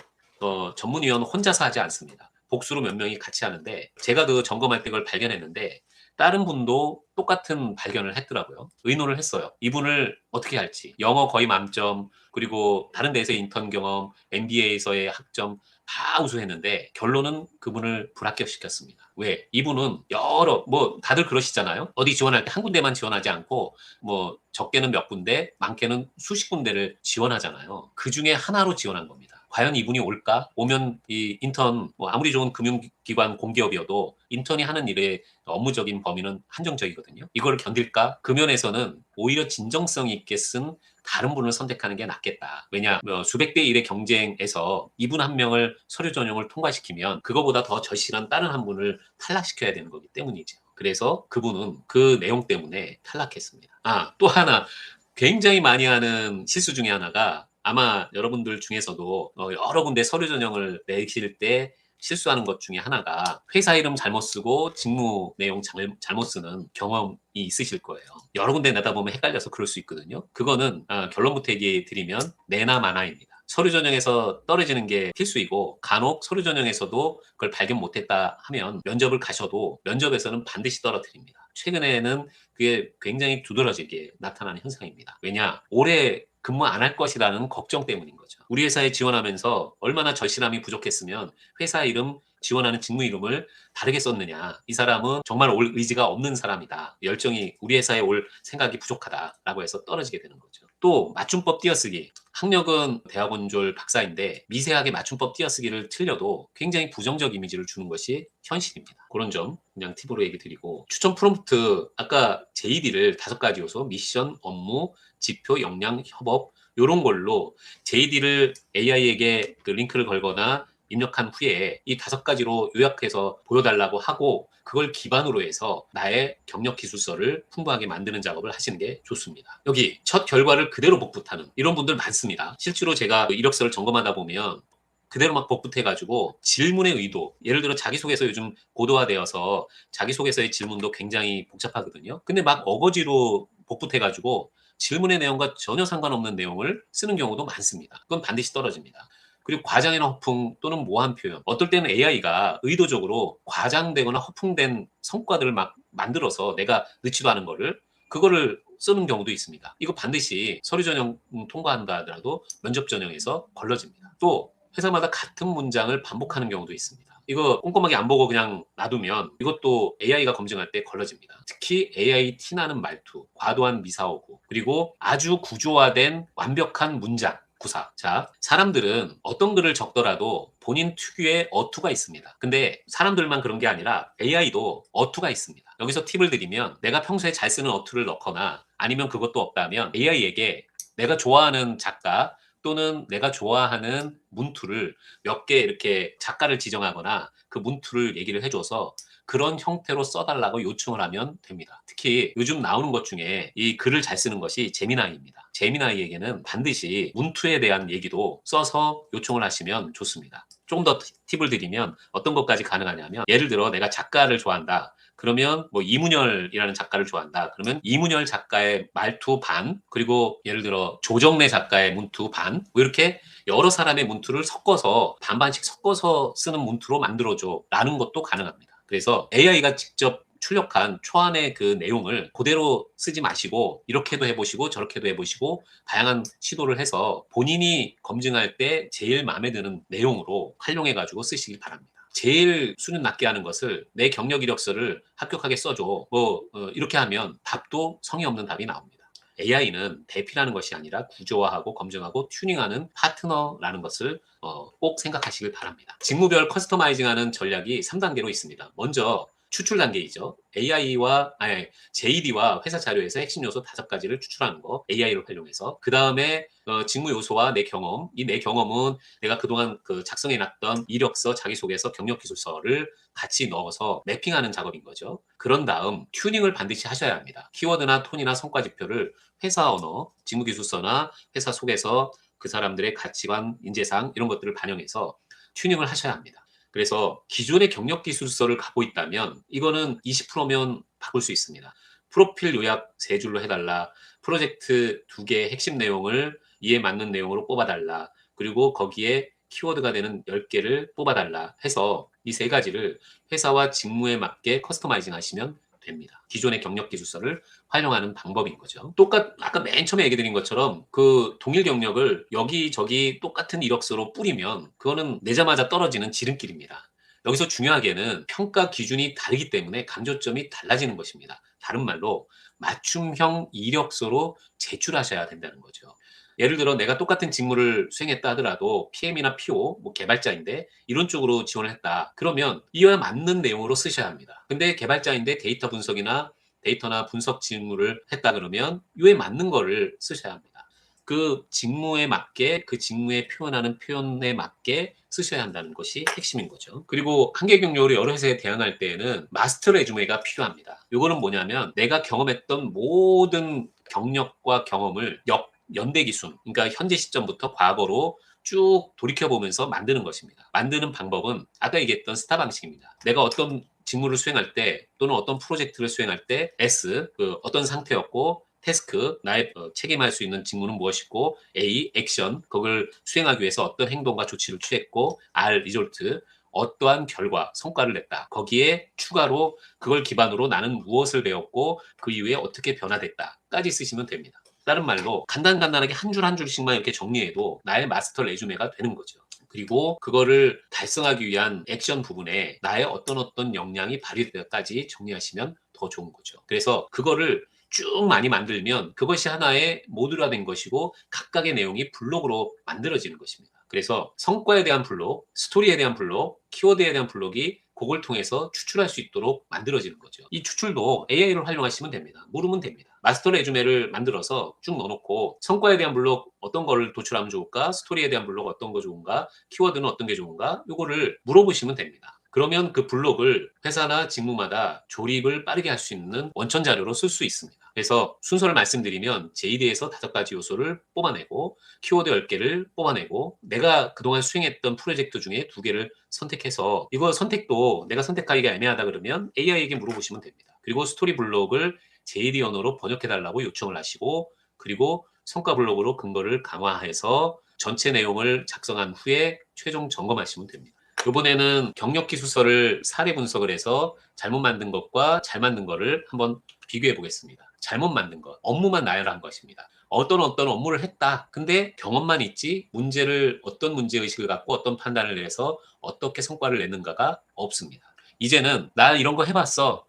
전문위원 혼자서 하지 않습니다. 복수로 몇 명이 같이 하는데 제가 그 점검할 때 그걸 발견했는데 다른 분도 똑같은 발견을 했더라고요. 의논을 했어요. 이분을 어떻게 할지. 영어 거의 만점, 그리고 다른 데서의 인턴 경험, MBA에서의 학점 다 우수했는데 결론은 그분을 불합격시켰습니다. 왜? 이분은 여러 뭐 다들 그러시잖아요. 어디 지원할 때 한 군데만 지원하지 않고 뭐 적게는 몇 군데, 많게는 수십 군데를 지원하잖아요. 그중에 하나로 지원한 겁니다. 과연 이분이 올까? 오면 이 인턴 뭐 아무리 좋은 금융기관 공기업이어도 인턴이 하는 일의 업무적인 범위는 한정적이거든요. 이걸 견딜까? 그 면에서는 오히려 진정성 있게 쓴 다른 분을 선택하는 게 낫겠다. 왜냐, 수백 대 1의 경쟁에서 이분 한 명을 서류 전형을 통과시키면 그거보다 더 절실한 다른 한 분을 탈락시켜야 되는 거기 때문이죠. 그래서 그분은 그 내용 때문에 탈락했습니다. 아, 또 하나 굉장히 많이 하는 실수 중에 하나가 아마 여러분들 중에서도 여러 군데 서류 전형을 내실 때 실수하는 것 중에 하나가 회사 이름 잘못 쓰고 직무 내용 잘못 쓰는 경험이 있으실 거예요. 여러 군데 내다 보면 헷갈려서 그럴 수 있거든요. 그거는 결론부터 얘기 드리면 내나 마나입니다. 서류 전형에서 떨어지는 게 필수이고 간혹 서류 전형에서도 그걸 발견 못했다 하면 면접을 가셔도 면접에서는 반드시 떨어뜨립니다. 최근에는 그게 굉장히 두드러지게 나타나는 현상입니다. 왜냐? 오래 근무 안 할 것이라는 걱정 때문인 거죠. 우리 회사에 지원하면서 얼마나 절실함이 부족했으면 회사 이름 지원하는 직무 이름을 다르게 썼느냐. 이 사람은 정말 올 의지가 없는 사람이다. 열정이 우리 회사에 올 생각이 부족하다라고 해서 떨어지게 되는 거죠. 또 맞춤법 띄어쓰기. 학력은 대학원 졸 박사인데 미세하게 맞춤법 띄어쓰기를 틀려도 굉장히 부정적 이미지를 주는 것이 현실입니다. 그런 점 그냥 팁으로 얘기 드리고 추천 프롬프트 아까 JD를 5가지 요소 미션, 업무, 지표, 역량, 협업 이런 걸로 JD를 AI에게 그 링크를 걸거나 입력한 후에 이 5가지로 요약해서 보여달라고 하고 그걸 기반으로 해서 나의 경력 기술서를 풍부하게 만드는 작업을 하시는 게 좋습니다. 여기 첫 결과를 그대로 복붙하는 이런 분들 많습니다. 실제로 제가 이력서를 점검하다 보면 그대로 막 복붙해가지고 질문의 의도, 예를 들어 자기소개서 요즘 고도화되어서 자기소개서의 질문도 굉장히 복잡하거든요. 근데 막 어거지로 복붙해가지고 질문의 내용과 전혀 상관없는 내용을 쓰는 경우도 많습니다. 그건 반드시 떨어집니다. 그리고 과장이나 허풍 또는 모호한 표현. 어떨 때는 AI가 의도적으로 과장되거나 허풍된 성과들을 막 만들어서 내가 넣지도 않은 거를 그거를 쓰는 경우도 있습니다. 이거 반드시 서류 전형 통과한다 하더라도 면접 전형에서 걸러집니다. 또 회사마다 같은 문장을 반복하는 경우도 있습니다. 이거 꼼꼼하게 안 보고 그냥 놔두면 이것도 AI가 검증할 때 걸러집니다. 특히 AI 티나는 말투, 과도한 미사오구, 그리고 아주 구조화된 완벽한 문장, 구사. 자, 사람들은 어떤 글을 적더라도 본인 특유의 어투가 있습니다. 근데 사람들만 그런 게 아니라 AI도 어투가 있습니다. 여기서 팁을 드리면 내가 평소에 잘 쓰는 어투를 넣거나 아니면 그것도 없다면 AI에게 내가 좋아하는 작가 또는 내가 좋아하는 문투를 몇 개 이렇게 작가를 지정하거나 그 문투를 얘기를 해줘서 그런 형태로 써달라고 요청을 하면 됩니다. 특히 요즘 나오는 것 중에 이 글을 잘 쓰는 것이 제미나이입니다. 제미나이에게는 반드시 문투에 대한 얘기도 써서 요청을 하시면 좋습니다. 조금 더 팁을 드리면 어떤 것까지 가능하냐면 예를 들어 내가 작가를 좋아한다. 그러면 뭐 이문열이라는 작가를 좋아한다. 그러면 이문열 작가의 말투 반, 그리고 예를 들어 조정래 작가의 문투 반, 뭐 이렇게 여러 사람의 문투를 섞어서 반반씩 섞어서 쓰는 문투로 만들어줘 라는 것도 가능합니다. 그래서 AI가 직접 출력한 초안의 그 내용을 그대로 쓰지 마시고 이렇게도 해보시고 저렇게도 해보시고 다양한 시도를 해서 본인이 검증할 때 제일 마음에 드는 내용으로 활용해가지고 쓰시길 바랍니다. 제일 수준 낮게 하는 것을 내 경력 이력서를 합격하게 써줘. 이렇게 하면 답도 성의 없는 답이 나옵니다. AI는 대피라는 것이 아니라 구조화하고 검증하고 튜닝하는 파트너라는 것을 꼭 생각하시길 바랍니다. 직무별 커스터마이징하는 전략이 3단계로 있습니다. 먼저 추출 단계이죠. JD와 회사 자료에서 핵심 요소 5가지를 추출하는 거, AI를 활용해서. 그 다음에 직무 요소와 내 경험, 이 내 경험은 내가 그동안 작성해놨던 이력서, 자기소개서, 경력기술서를 같이 넣어서 매핑하는 작업인 거죠. 그런 다음 튜닝을 반드시 하셔야 합니다. 키워드나 톤이나 성과지표를 회사 언어, 직무기술서나 회사 속에서 그 사람들의 가치관, 인재상 이런 것들을 반영해서 튜닝을 하셔야 합니다. 그래서 기존의 경력기술서를 갖고 있다면 이거는 20%면 바꿀 수 있습니다. 프로필 요약 3줄로 해달라. 프로젝트 2개의 핵심 내용을 이에 맞는 내용으로 뽑아달라. 그리고 거기에 키워드가 되는 10개를 뽑아달라 해서 이 3가지를 회사와 직무에 맞게 커스터마이징 하시면 됩니다. 기존의 경력 기술서를 활용하는 방법인 거죠. 아까 맨 처음에 얘기 드린 것처럼 동일 경력을 여기저기 똑같은 이력서로 뿌리면 그거는 내자마자 떨어지는 지름길입니다. 여기서 중요하게는 평가 기준이 다르기 때문에 강조점이 달라지는 것입니다. 다른 말로 맞춤형 이력서로 제출하셔야 된다는 거죠. 예를 들어 내가 똑같은 직무를 수행했다 하더라도 PM이나 PO, 개발자인데 이런 쪽으로 지원을 했다. 그러면 이와 맞는 내용으로 쓰셔야 합니다. 근데 개발자인데 데이터나 분석 직무를 했다 그러면 이에 맞는 거를 쓰셔야 합니다. 그 직무에 맞게 그 직무에 표현하는 표현에 맞게 쓰셔야 한다는 것이 핵심인 거죠. 그리고 한계 경력으로 여러 회사에 대항할 때에는 마스터 레주메가 필요합니다. 이거는 뭐냐면 내가 경험했던 모든 경력과 경험을 연대기순, 그러니까 현재 시점부터 과거로 쭉 돌이켜보면서 만드는 것입니다. 만드는 방법은 아까 얘기했던 스타 방식입니다. 내가 어떤 직무를 수행할 때 또는 어떤 프로젝트를 수행할 때 S, 어떤 상태였고 태스크, 나의 책임할 수 있는 직무는 무엇이고 A, 액션, 그걸 수행하기 위해서 어떤 행동과 조치를 취했고 R, 리졸트, 어떠한 결과, 성과를 냈다. 거기에 추가로 그걸 기반으로 나는 무엇을 배웠고 그 이후에 어떻게 변화됐다까지 쓰시면 됩니다. 다른 말로 간단하게 한 줄 한 줄씩만 이렇게 정리해도 나의 마스터 레주메가 되는 거죠. 그리고 그거를 달성하기 위한 액션 부분에 나의 어떤 역량이 발휘되어까지 정리하시면 더 좋은 거죠. 그래서 그거를 쭉 많이 만들면 그것이 하나의 모듈화된 것이고 각각의 내용이 블록으로 만들어지는 것입니다. 그래서 성과에 대한 블록, 스토리에 대한 블록, 키워드에 대한 블록이 그걸 통해서 추출할 수 있도록 만들어지는 거죠. 이 추출도 AI를 활용하시면 됩니다. 모르면 됩니다. 마스터 레주메를 만들어서 쭉 넣어놓고 성과에 대한 블록 어떤 거를 도출하면 좋을까? 스토리에 대한 블록 어떤 거 좋은가? 키워드는 어떤 게 좋은가? 이거를 물어보시면 됩니다. 그러면 그 블록을 회사나 직무마다 조립을 빠르게 할 수 있는 원천 자료로 쓸 수 있습니다. 그래서 순서를 말씀드리면 JD에서 5가지 요소를 뽑아내고 키워드 10개를 뽑아내고 내가 그동안 수행했던 프로젝트 중에 2개를 선택해서 이거 선택도 내가 선택하기가 애매하다 그러면 AI에게 물어보시면 됩니다. 그리고 스토리 블록을 JD 언어로 번역해달라고 요청을 하시고 그리고 성과 블록으로 근거를 강화해서 전체 내용을 작성한 후에 최종 점검하시면 됩니다. 이번에는 경력 기술서를 사례 분석을 해서 잘못 만든 것과 잘 만든 거를 한번 비교해 보겠습니다. 잘못 만든 것, 업무만 나열한 것입니다. 어떤 업무를 했다. 근데 경험만 있지 어떤 문제의식을 갖고 어떤 판단을 내서 어떻게 성과를 내는가가 없습니다. 이제는 나 이런 거 해봤어.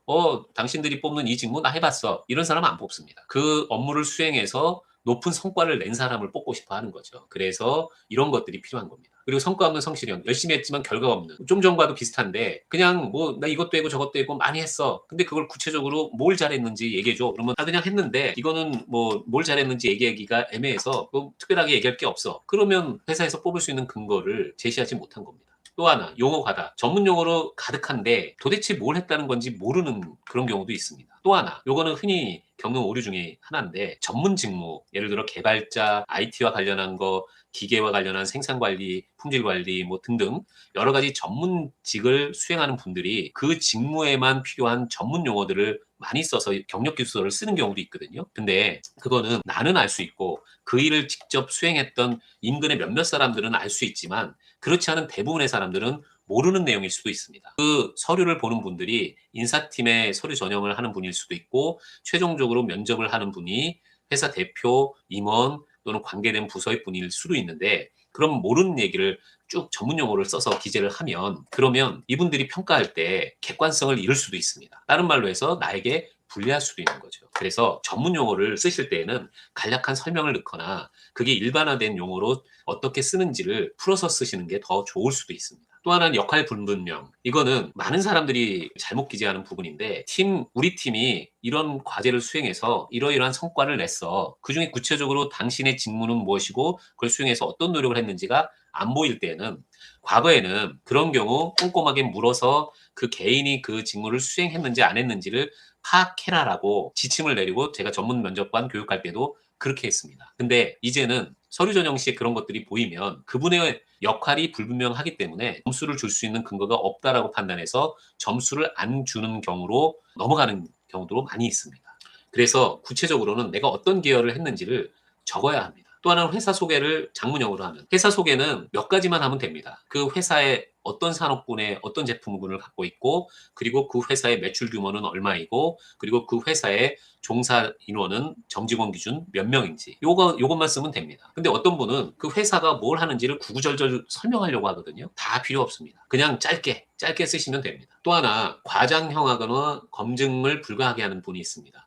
당신들이 뽑는 이 직무 나 해봤어. 이런 사람 안 뽑습니다. 그 업무를 수행해서 높은 성과를 낸 사람을 뽑고 싶어 하는 거죠. 그래서 이런 것들이 필요한 겁니다. 그리고 성과 없는 성실형, 열심히 했지만 결과 없는. 좀 전과도 비슷한데 그냥 나 이것도 했고 저것도 했고 많이 했어. 근데 그걸 구체적으로 뭘 잘했는지 얘기해줘. 그러면 그냥 했는데 이거는 뭘 잘했는지 얘기하기가 애매해서 특별하게 얘기할 게 없어. 그러면 회사에서 뽑을 수 있는 근거를 제시하지 못한 겁니다. 또 하나, 용어 가다. 전문 용어로 가득한데 도대체 뭘 했다는 건지 모르는 그런 경우도 있습니다. 또 하나, 요거는 흔히 겪는 오류 중에 하나인데 전문 직무, 예를 들어 개발자, IT와 관련한 거, 기계와 관련한 생산관리, 품질관리 등등 여러 가지 전문직을 수행하는 분들이 그 직무에만 필요한 전문 용어들을 많이 써서 경력기술서를 쓰는 경우도 있거든요. 근데 그거는 나는 알 수 있고 그 일을 직접 수행했던 인근의 몇몇 사람들은 알 수 있지만 그렇지 않은 대부분의 사람들은 모르는 내용일 수도 있습니다. 그 서류를 보는 분들이 인사팀의 서류 전형을 하는 분일 수도 있고 최종적으로 면접을 하는 분이 회사 대표, 임원 또는 관계된 부서의 분일 수도 있는데 그럼 모르는 얘기를 쭉 전문 용어를 써서 기재를 하면 그러면 이분들이 평가할 때 객관성을 잃을 수도 있습니다. 다른 말로 해서 나에게 불리할 수도 있는 거죠. 그래서 전문 용어를 쓰실 때에는 간략한 설명을 넣거나 그게 일반화된 용어로 어떻게 쓰는지를 풀어서 쓰시는 게 더 좋을 수도 있습니다. 또 하나는 역할 분분명. 이거는 많은 사람들이 잘못 기재하는 부분인데 우리 팀이 이런 과제를 수행해서 이러이러한 성과를 냈어. 그중에 구체적으로 당신의 직무는 무엇이고 그걸 수행해서 어떤 노력을 했는지가 안 보일 때는 과거에는 그런 경우 꼼꼼하게 물어서 그 개인이 그 직무를 수행했는지 안 했는지를 파악해라라고 지침을 내리고 제가 전문 면접관 교육할 때도 그렇게 했습니다. 근데 이제는 서류 전형 시에 그런 것들이 보이면 그분의 역할이 불분명하기 때문에 점수를 줄 수 있는 근거가 없다라고 판단해서 점수를 안 주는 경우로 넘어가는 경우도 많이 있습니다. 그래서 구체적으로는 내가 어떤 계열을 했는지를 적어야 합니다. 또 하나는 회사 소개를 장문형으로 하는. 회사 소개는 몇 가지만 하면 됩니다. 그 회사의 어떤 산업군의 어떤 제품군을 갖고 있고 그리고 그 회사의 매출 규모는 얼마이고 그리고 그 회사의 종사 인원은 정직원 기준 몇 명인지 요것만 쓰면 됩니다. 근데 어떤 분은 그 회사가 뭘 하는지를 구구절절 설명하려고 하거든요. 다 필요 없습니다. 그냥 짧게 쓰시면 됩니다. 또 하나 과장형하거나 검증을 불가하게 하는 분이 있습니다.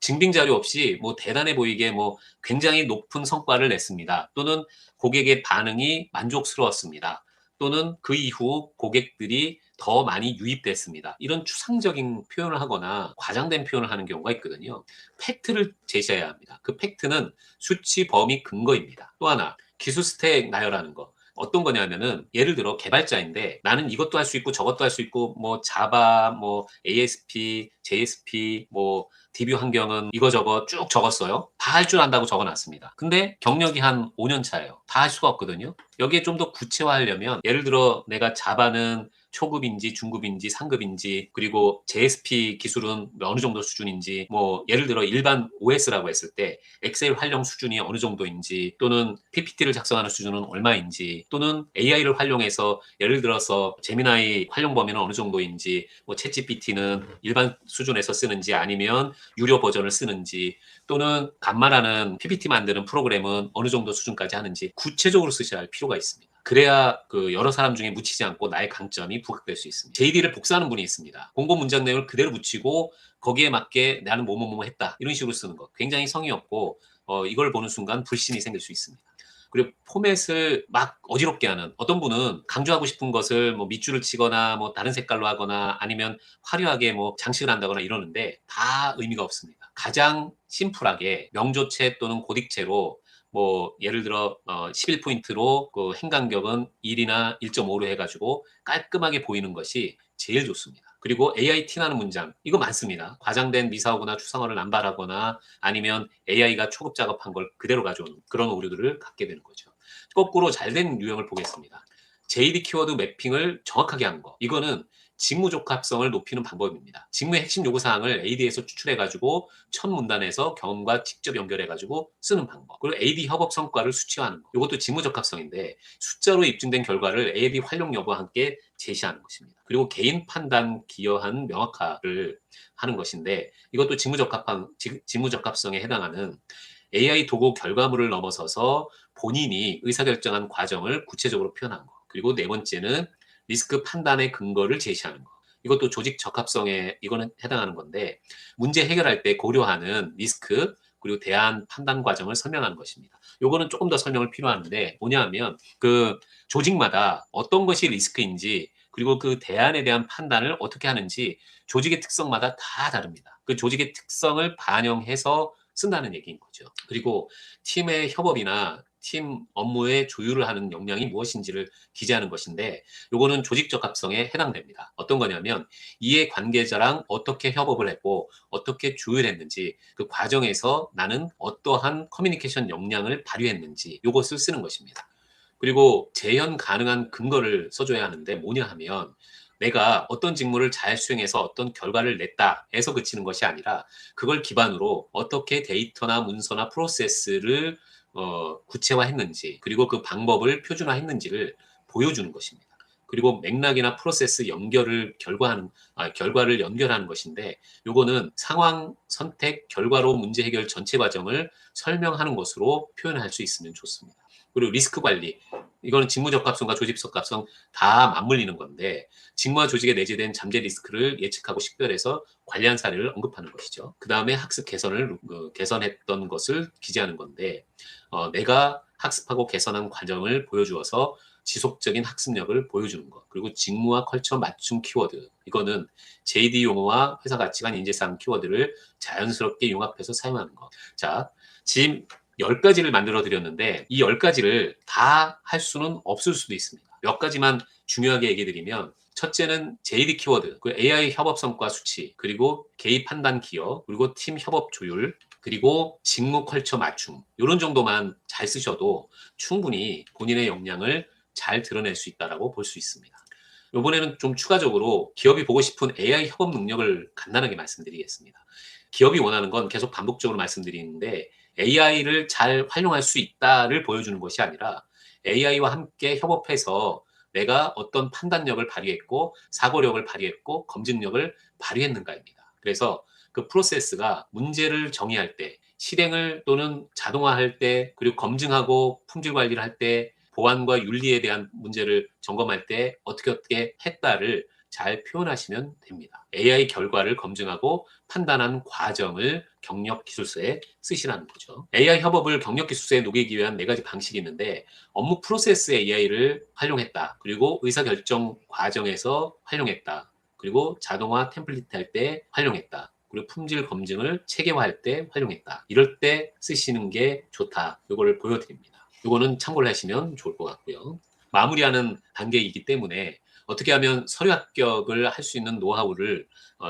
증빙 자료 없이 뭐 대단해 보이게 뭐 굉장히 높은 성과를 냈습니다. 또는 고객의 반응이 만족스러웠습니다. 또는 그 이후 고객들이 더 많이 유입됐습니다. 이런 추상적인 표현을 하거나 과장된 표현을 하는 경우가 있거든요. 팩트를 제시해야 합니다. 그 팩트는 수치, 범위, 근거입니다. 또 하나, 기술 스택 나열하는 거. 어떤 거냐면은 예를 들어 개발자인데 나는 이것도 할 수 있고 저것도 할 수 있고 뭐 자바, 뭐 ASP, JSP, 뭐 DB 환경은 이거저거 쭉 적었어요. 다 할 줄 안다고 적어놨습니다. 근데 경력이 한 5년 차예요. 다 할 수가 없거든요. 여기에 좀 더 구체화하려면 예를 들어 내가 자바는 초급인지 중급인지 상급인지 그리고 JSP 기술은 어느 정도 수준인지 뭐 예를 들어 일반 OS라고 했을 때 엑셀 활용 수준이 어느 정도인지 또는 PPT를 작성하는 수준은 얼마인지 또는 AI를 활용해서 예를 들어서 제미나이 활용 범위는 어느 정도인지 뭐 챗GPT는 일반 수준에서 쓰는지 아니면 유료 버전을 쓰는지 또는 간만하는 PPT 만드는 프로그램은 어느 정도 수준까지 하는지 구체적으로 쓰셔야 할 필요가 있습니다. 그래야 그 여러 사람 중에 묻히지 않고 나의 강점이 부각될 수 있습니다. JD를 복사하는 분이 있습니다. 공고 문장 내용을 그대로 붙이고 거기에 맞게 나는 뭐뭐뭐 했다. 이런 식으로 쓰는 거. 굉장히 성의 없고 이걸 보는 순간 불신이 생길 수 있습니다. 그리고 포맷을 막 어지럽게 하는 어떤 분은 강조하고 싶은 것을 뭐 밑줄을 치거나 뭐 다른 색깔로 하거나 아니면 화려하게 뭐 장식을 한다거나 이러는데 다 의미가 없습니다. 가장 심플하게 명조체 또는 고딕체로 뭐 예를 들어 11포인트로 그 행간격은 1이나 1.5로 해가지고 깔끔하게 보이는 것이 제일 좋습니다. 그리고 AI 티나는 문장 이거 많습니다. 과장된 미사오거나 추상어를 남발하거나 아니면 AI가 초급 작업한 걸 그대로 가져오는 그런 오류들을 갖게 되는 거죠. 거꾸로 잘된 유형을 보겠습니다. JD 키워드 매핑을 정확하게 하는 거. 이거는 직무 적합성을 높이는 방법입니다. 직무의 핵심 요구사항을 AD에서 추출해가지고 첫 문단에서 경험과 직접 연결해가지고 쓰는 방법. 그리고 AD 협업 성과를 수치화하는 거. 이것도 직무 적합성인데 숫자로 입증된 결과를 AD 활용 여부와 함께 제시하는 것입니다. 그리고 개인 판단 기여한 명확화를 하는 것인데 이것도 직무 적합성에 해당하는 AI 도구 결과물을 넘어서서 본인이 의사결정한 과정을 구체적으로 표현한 거. 그리고 네 번째는 리스크 판단의 근거를 제시하는 거. 이것도 조직 적합성에 이거는 해당하는 건데 문제 해결할 때 고려하는 리스크 그리고 대안 판단 과정을 설명하는 것입니다. 요거는 조금 더 설명을 필요한데 뭐냐 하면 그 조직마다 어떤 것이 리스크인지 그리고 그 대안에 대한 판단을 어떻게 하는지 조직의 특성마다 다 다릅니다. 그 조직의 특성을 반영해서 쓴다는 얘기인 거죠. 그리고 팀의 협업이나 팀 업무의 조율을 하는 역량이 무엇인지를 기재하는 것인데 요거는 조직적 합성에 해당됩니다. 어떤 거냐면 이해 관계자랑 어떻게 협업을 했고 어떻게 조율했는지 그 과정에서 나는 어떠한 커뮤니케이션 역량을 발휘했는지 요것을 쓰는 것입니다. 그리고 재현 가능한 근거를 써줘야 하는데 뭐냐 하면 내가 어떤 직무를 잘 수행해서 어떤 결과를 냈다에서 그치는 것이 아니라 그걸 기반으로 어떻게 데이터나 문서나 프로세스를 구체화했는지 그리고 그 방법을 표준화했는지를 보여주는 것입니다. 그리고 맥락이나 프로세스 연결을 결과를 연결하는 것인데 요거는 상황, 선택, 결과로 문제 해결 전체 과정을 설명하는 것으로 표현할 수 있으면 좋습니다. 그리고 리스크 관리. 이거는 직무적합성과 조직적합성 다 맞물리는 건데 직무와 조직에 내재된 잠재 리스크를 예측하고 식별해서 관리한 사례를 언급하는 것이죠. 그 다음에 학습 개선을 개선했던 것을 기재하는 건데 내가 학습하고 개선한 과정을 보여주어서 지속적인 학습력을 보여주는 것. 그리고 직무와 컬처 맞춤 키워드. 이거는 JD 용어와 회사 가치관, 인재사항 키워드를 자연스럽게 융합해서 사용하는 것. 자, 지금 10가지를 만들어 드렸는데 이 10가지를 다 할 수는 없을 수도 있습니다. 몇 가지만 중요하게 얘기 드리면 첫째는 JD 키워드, 그 AI 협업 성과 수치, 그리고 개입 판단 기여, 그리고 팀 협업 조율, 그리고 직무 컬처 맞춤 이런 정도만 잘 쓰셔도 충분히 본인의 역량을 잘 드러낼 수 있다고 볼 수 있습니다. 이번에는 좀 추가적으로 기업이 보고 싶은 AI 협업 능력을 간단하게 말씀드리겠습니다. 기업이 원하는 건 계속 반복적으로 말씀드리는데 AI를 잘 활용할 수 있다를 보여주는 것이 아니라 AI와 함께 협업해서 내가 어떤 판단력을 발휘했고 사고력을 발휘했고 검증력을 발휘했는가입니다. 그래서 그 프로세스가 문제를 정의할 때, 실행을 또는 자동화할 때, 그리고 검증하고 품질 관리를 할 때, 보안과 윤리에 대한 문제를 점검할 때 어떻게 했다를 잘 표현하시면 됩니다. AI 결과를 검증하고 판단한 과정을 경력 기술서에 쓰시라는 거죠. AI 협업을 경력 기술서에 녹이기 위한 네 가지 방식이 있는데, 업무 프로세스에 AI를 활용했다. 그리고 의사결정 과정에서 활용했다. 그리고 자동화 템플릿 할 때 활용했다. 그리고 품질 검증을 체계화할 때 활용했다. 이럴 때 쓰시는 게 좋다. 이거를 보여드립니다. 이거는 참고를 하시면 좋을 것 같고요. 마무리하는 단계이기 때문에 어떻게 하면 서류 합격을 할 수 있는 노하우를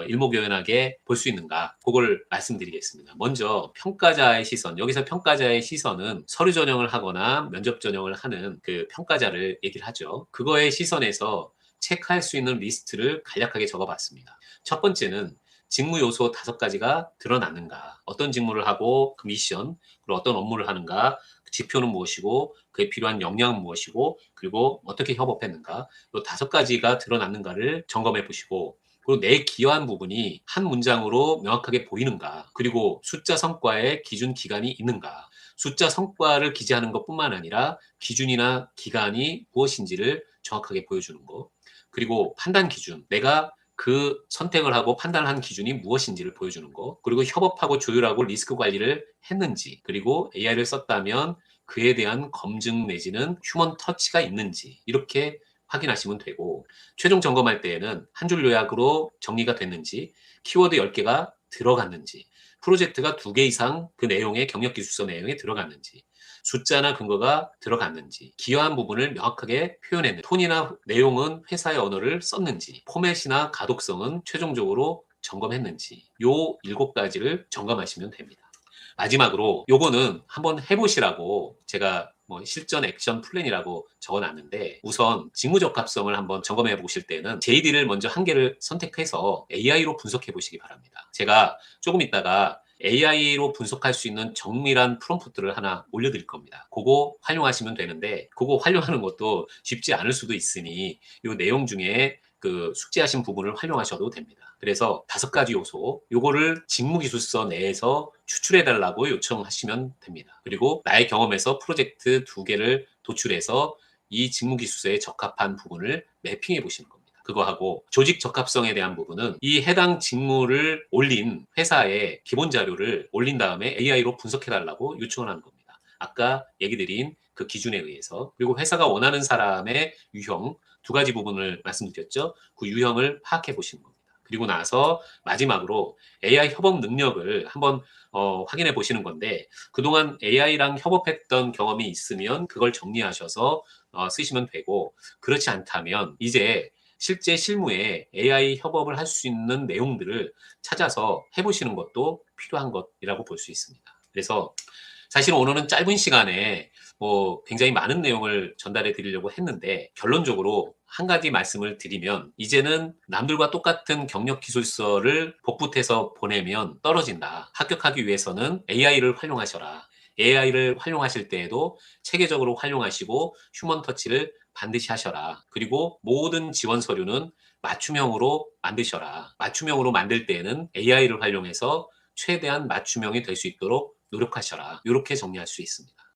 일목요연하게 볼 수 있는가, 그걸 말씀드리겠습니다. 먼저 평가자의 시선, 여기서 평가자의 시선은 서류 전형을 하거나 면접 전형을 하는 그 평가자를 얘기를 하죠. 그거의 시선에서 체크할 수 있는 리스트를 간략하게 적어봤습니다. 첫 번째는 직무 요소 5가지가 드러나는가, 어떤 직무를 하고 그 미션, 그리고 어떤 업무를 하는가, 그 지표는 무엇이고 그에 필요한 역량은 무엇이고, 그리고 어떻게 협업했는가, 이 5가지가 드러났는가를 점검해 보시고, 그리고 내 기여한 부분이 한 문장으로 명확하게 보이는가, 그리고 숫자 성과의 기준 기간이 있는가, 숫자 성과를 기재하는 것뿐만 아니라 기준이나 기간이 무엇인지를 정확하게 보여주는 것, 그리고 판단 기준, 내가 그 선택을 하고 판단한 기준이 무엇인지를 보여주는 거, 그리고 협업하고 조율하고 리스크 관리를 했는지, 그리고 AI를 썼다면 그에 대한 검증 내지는 휴먼 터치가 있는지, 이렇게 확인하시면 되고, 최종 점검할 때에는 한 줄 요약으로 정리가 됐는지, 키워드 10개가 들어갔는지, 프로젝트가 2개 이상 그 내용의 경력 기술서 내용에 들어갔는지, 숫자나 근거가 들어갔는지, 기여한 부분을 명확하게 표현했는지, 톤이나 내용은 회사의 언어를 썼는지, 포맷이나 가독성은 최종적으로 점검했는지, 요 7가지를 점검하시면 됩니다. 마지막으로 요거는 한번 해보시라고 제가 뭐 실전 액션 플랜이라고 적어놨는데, 우선 직무 적합성을 한번 점검해 보실 때는 JD를 먼저 한 개를 선택해서 AI로 분석해 보시기 바랍니다. 제가 조금 있다가 AI로 분석할 수 있는 정밀한 프롬프트를 하나 올려드릴 겁니다. 그거 활용하시면 되는데, 그거 활용하는 것도 쉽지 않을 수도 있으니 이 내용 중에 그 숙지하신 부분을 활용하셔도 됩니다. 그래서 5가지 요소, 요거를 직무기술서 내에서 추출해달라고 요청하시면 됩니다. 그리고 나의 경험에서 프로젝트 2개를 도출해서 이 직무기술서에 적합한 부분을 매핑해 보시는 겁니다. 그거 하고, 조직 적합성에 대한 부분은 이 해당 직무를 올린 회사의 기본 자료를 올린 다음에 AI로 분석해달라고 요청을 하는 겁니다. 아까 얘기 드린 그 기준에 의해서. 그리고 회사가 원하는 사람의 유형, 2가지 부분을 말씀드렸죠. 그 유형을 파악해 보시는 겁니다. 그리고 나서 마지막으로 AI 협업 능력을 한번 확인해 보시는 건데, 그동안 AI랑 협업했던 경험이 있으면 그걸 정리하셔서 쓰시면 되고, 그렇지 않다면 이제 실제 실무에 AI 협업을 할 수 있는 내용들을 찾아서 해보시는 것도 필요한 것이라고 볼 수 있습니다. 그래서 사실 오늘은 짧은 시간에 뭐 굉장히 많은 내용을 전달해 드리려고 했는데, 결론적으로 한 가지 말씀을 드리면, 이제는 남들과 똑같은 경력 기술서를 복붙해서 보내면 떨어진다. 합격하기 위해서는 AI를 활용하셔라. AI를 활용하실 때에도 체계적으로 활용하시고 휴먼 터치를 반드시 하셔라. 그리고 모든 지원 서류는 맞춤형으로 만드셔라. 맞춤형으로 만들 때에는 AI를 활용해서 최대한 맞춤형이 될 수 있도록 노력하셔라. 이렇게 정리할 수 있습니다.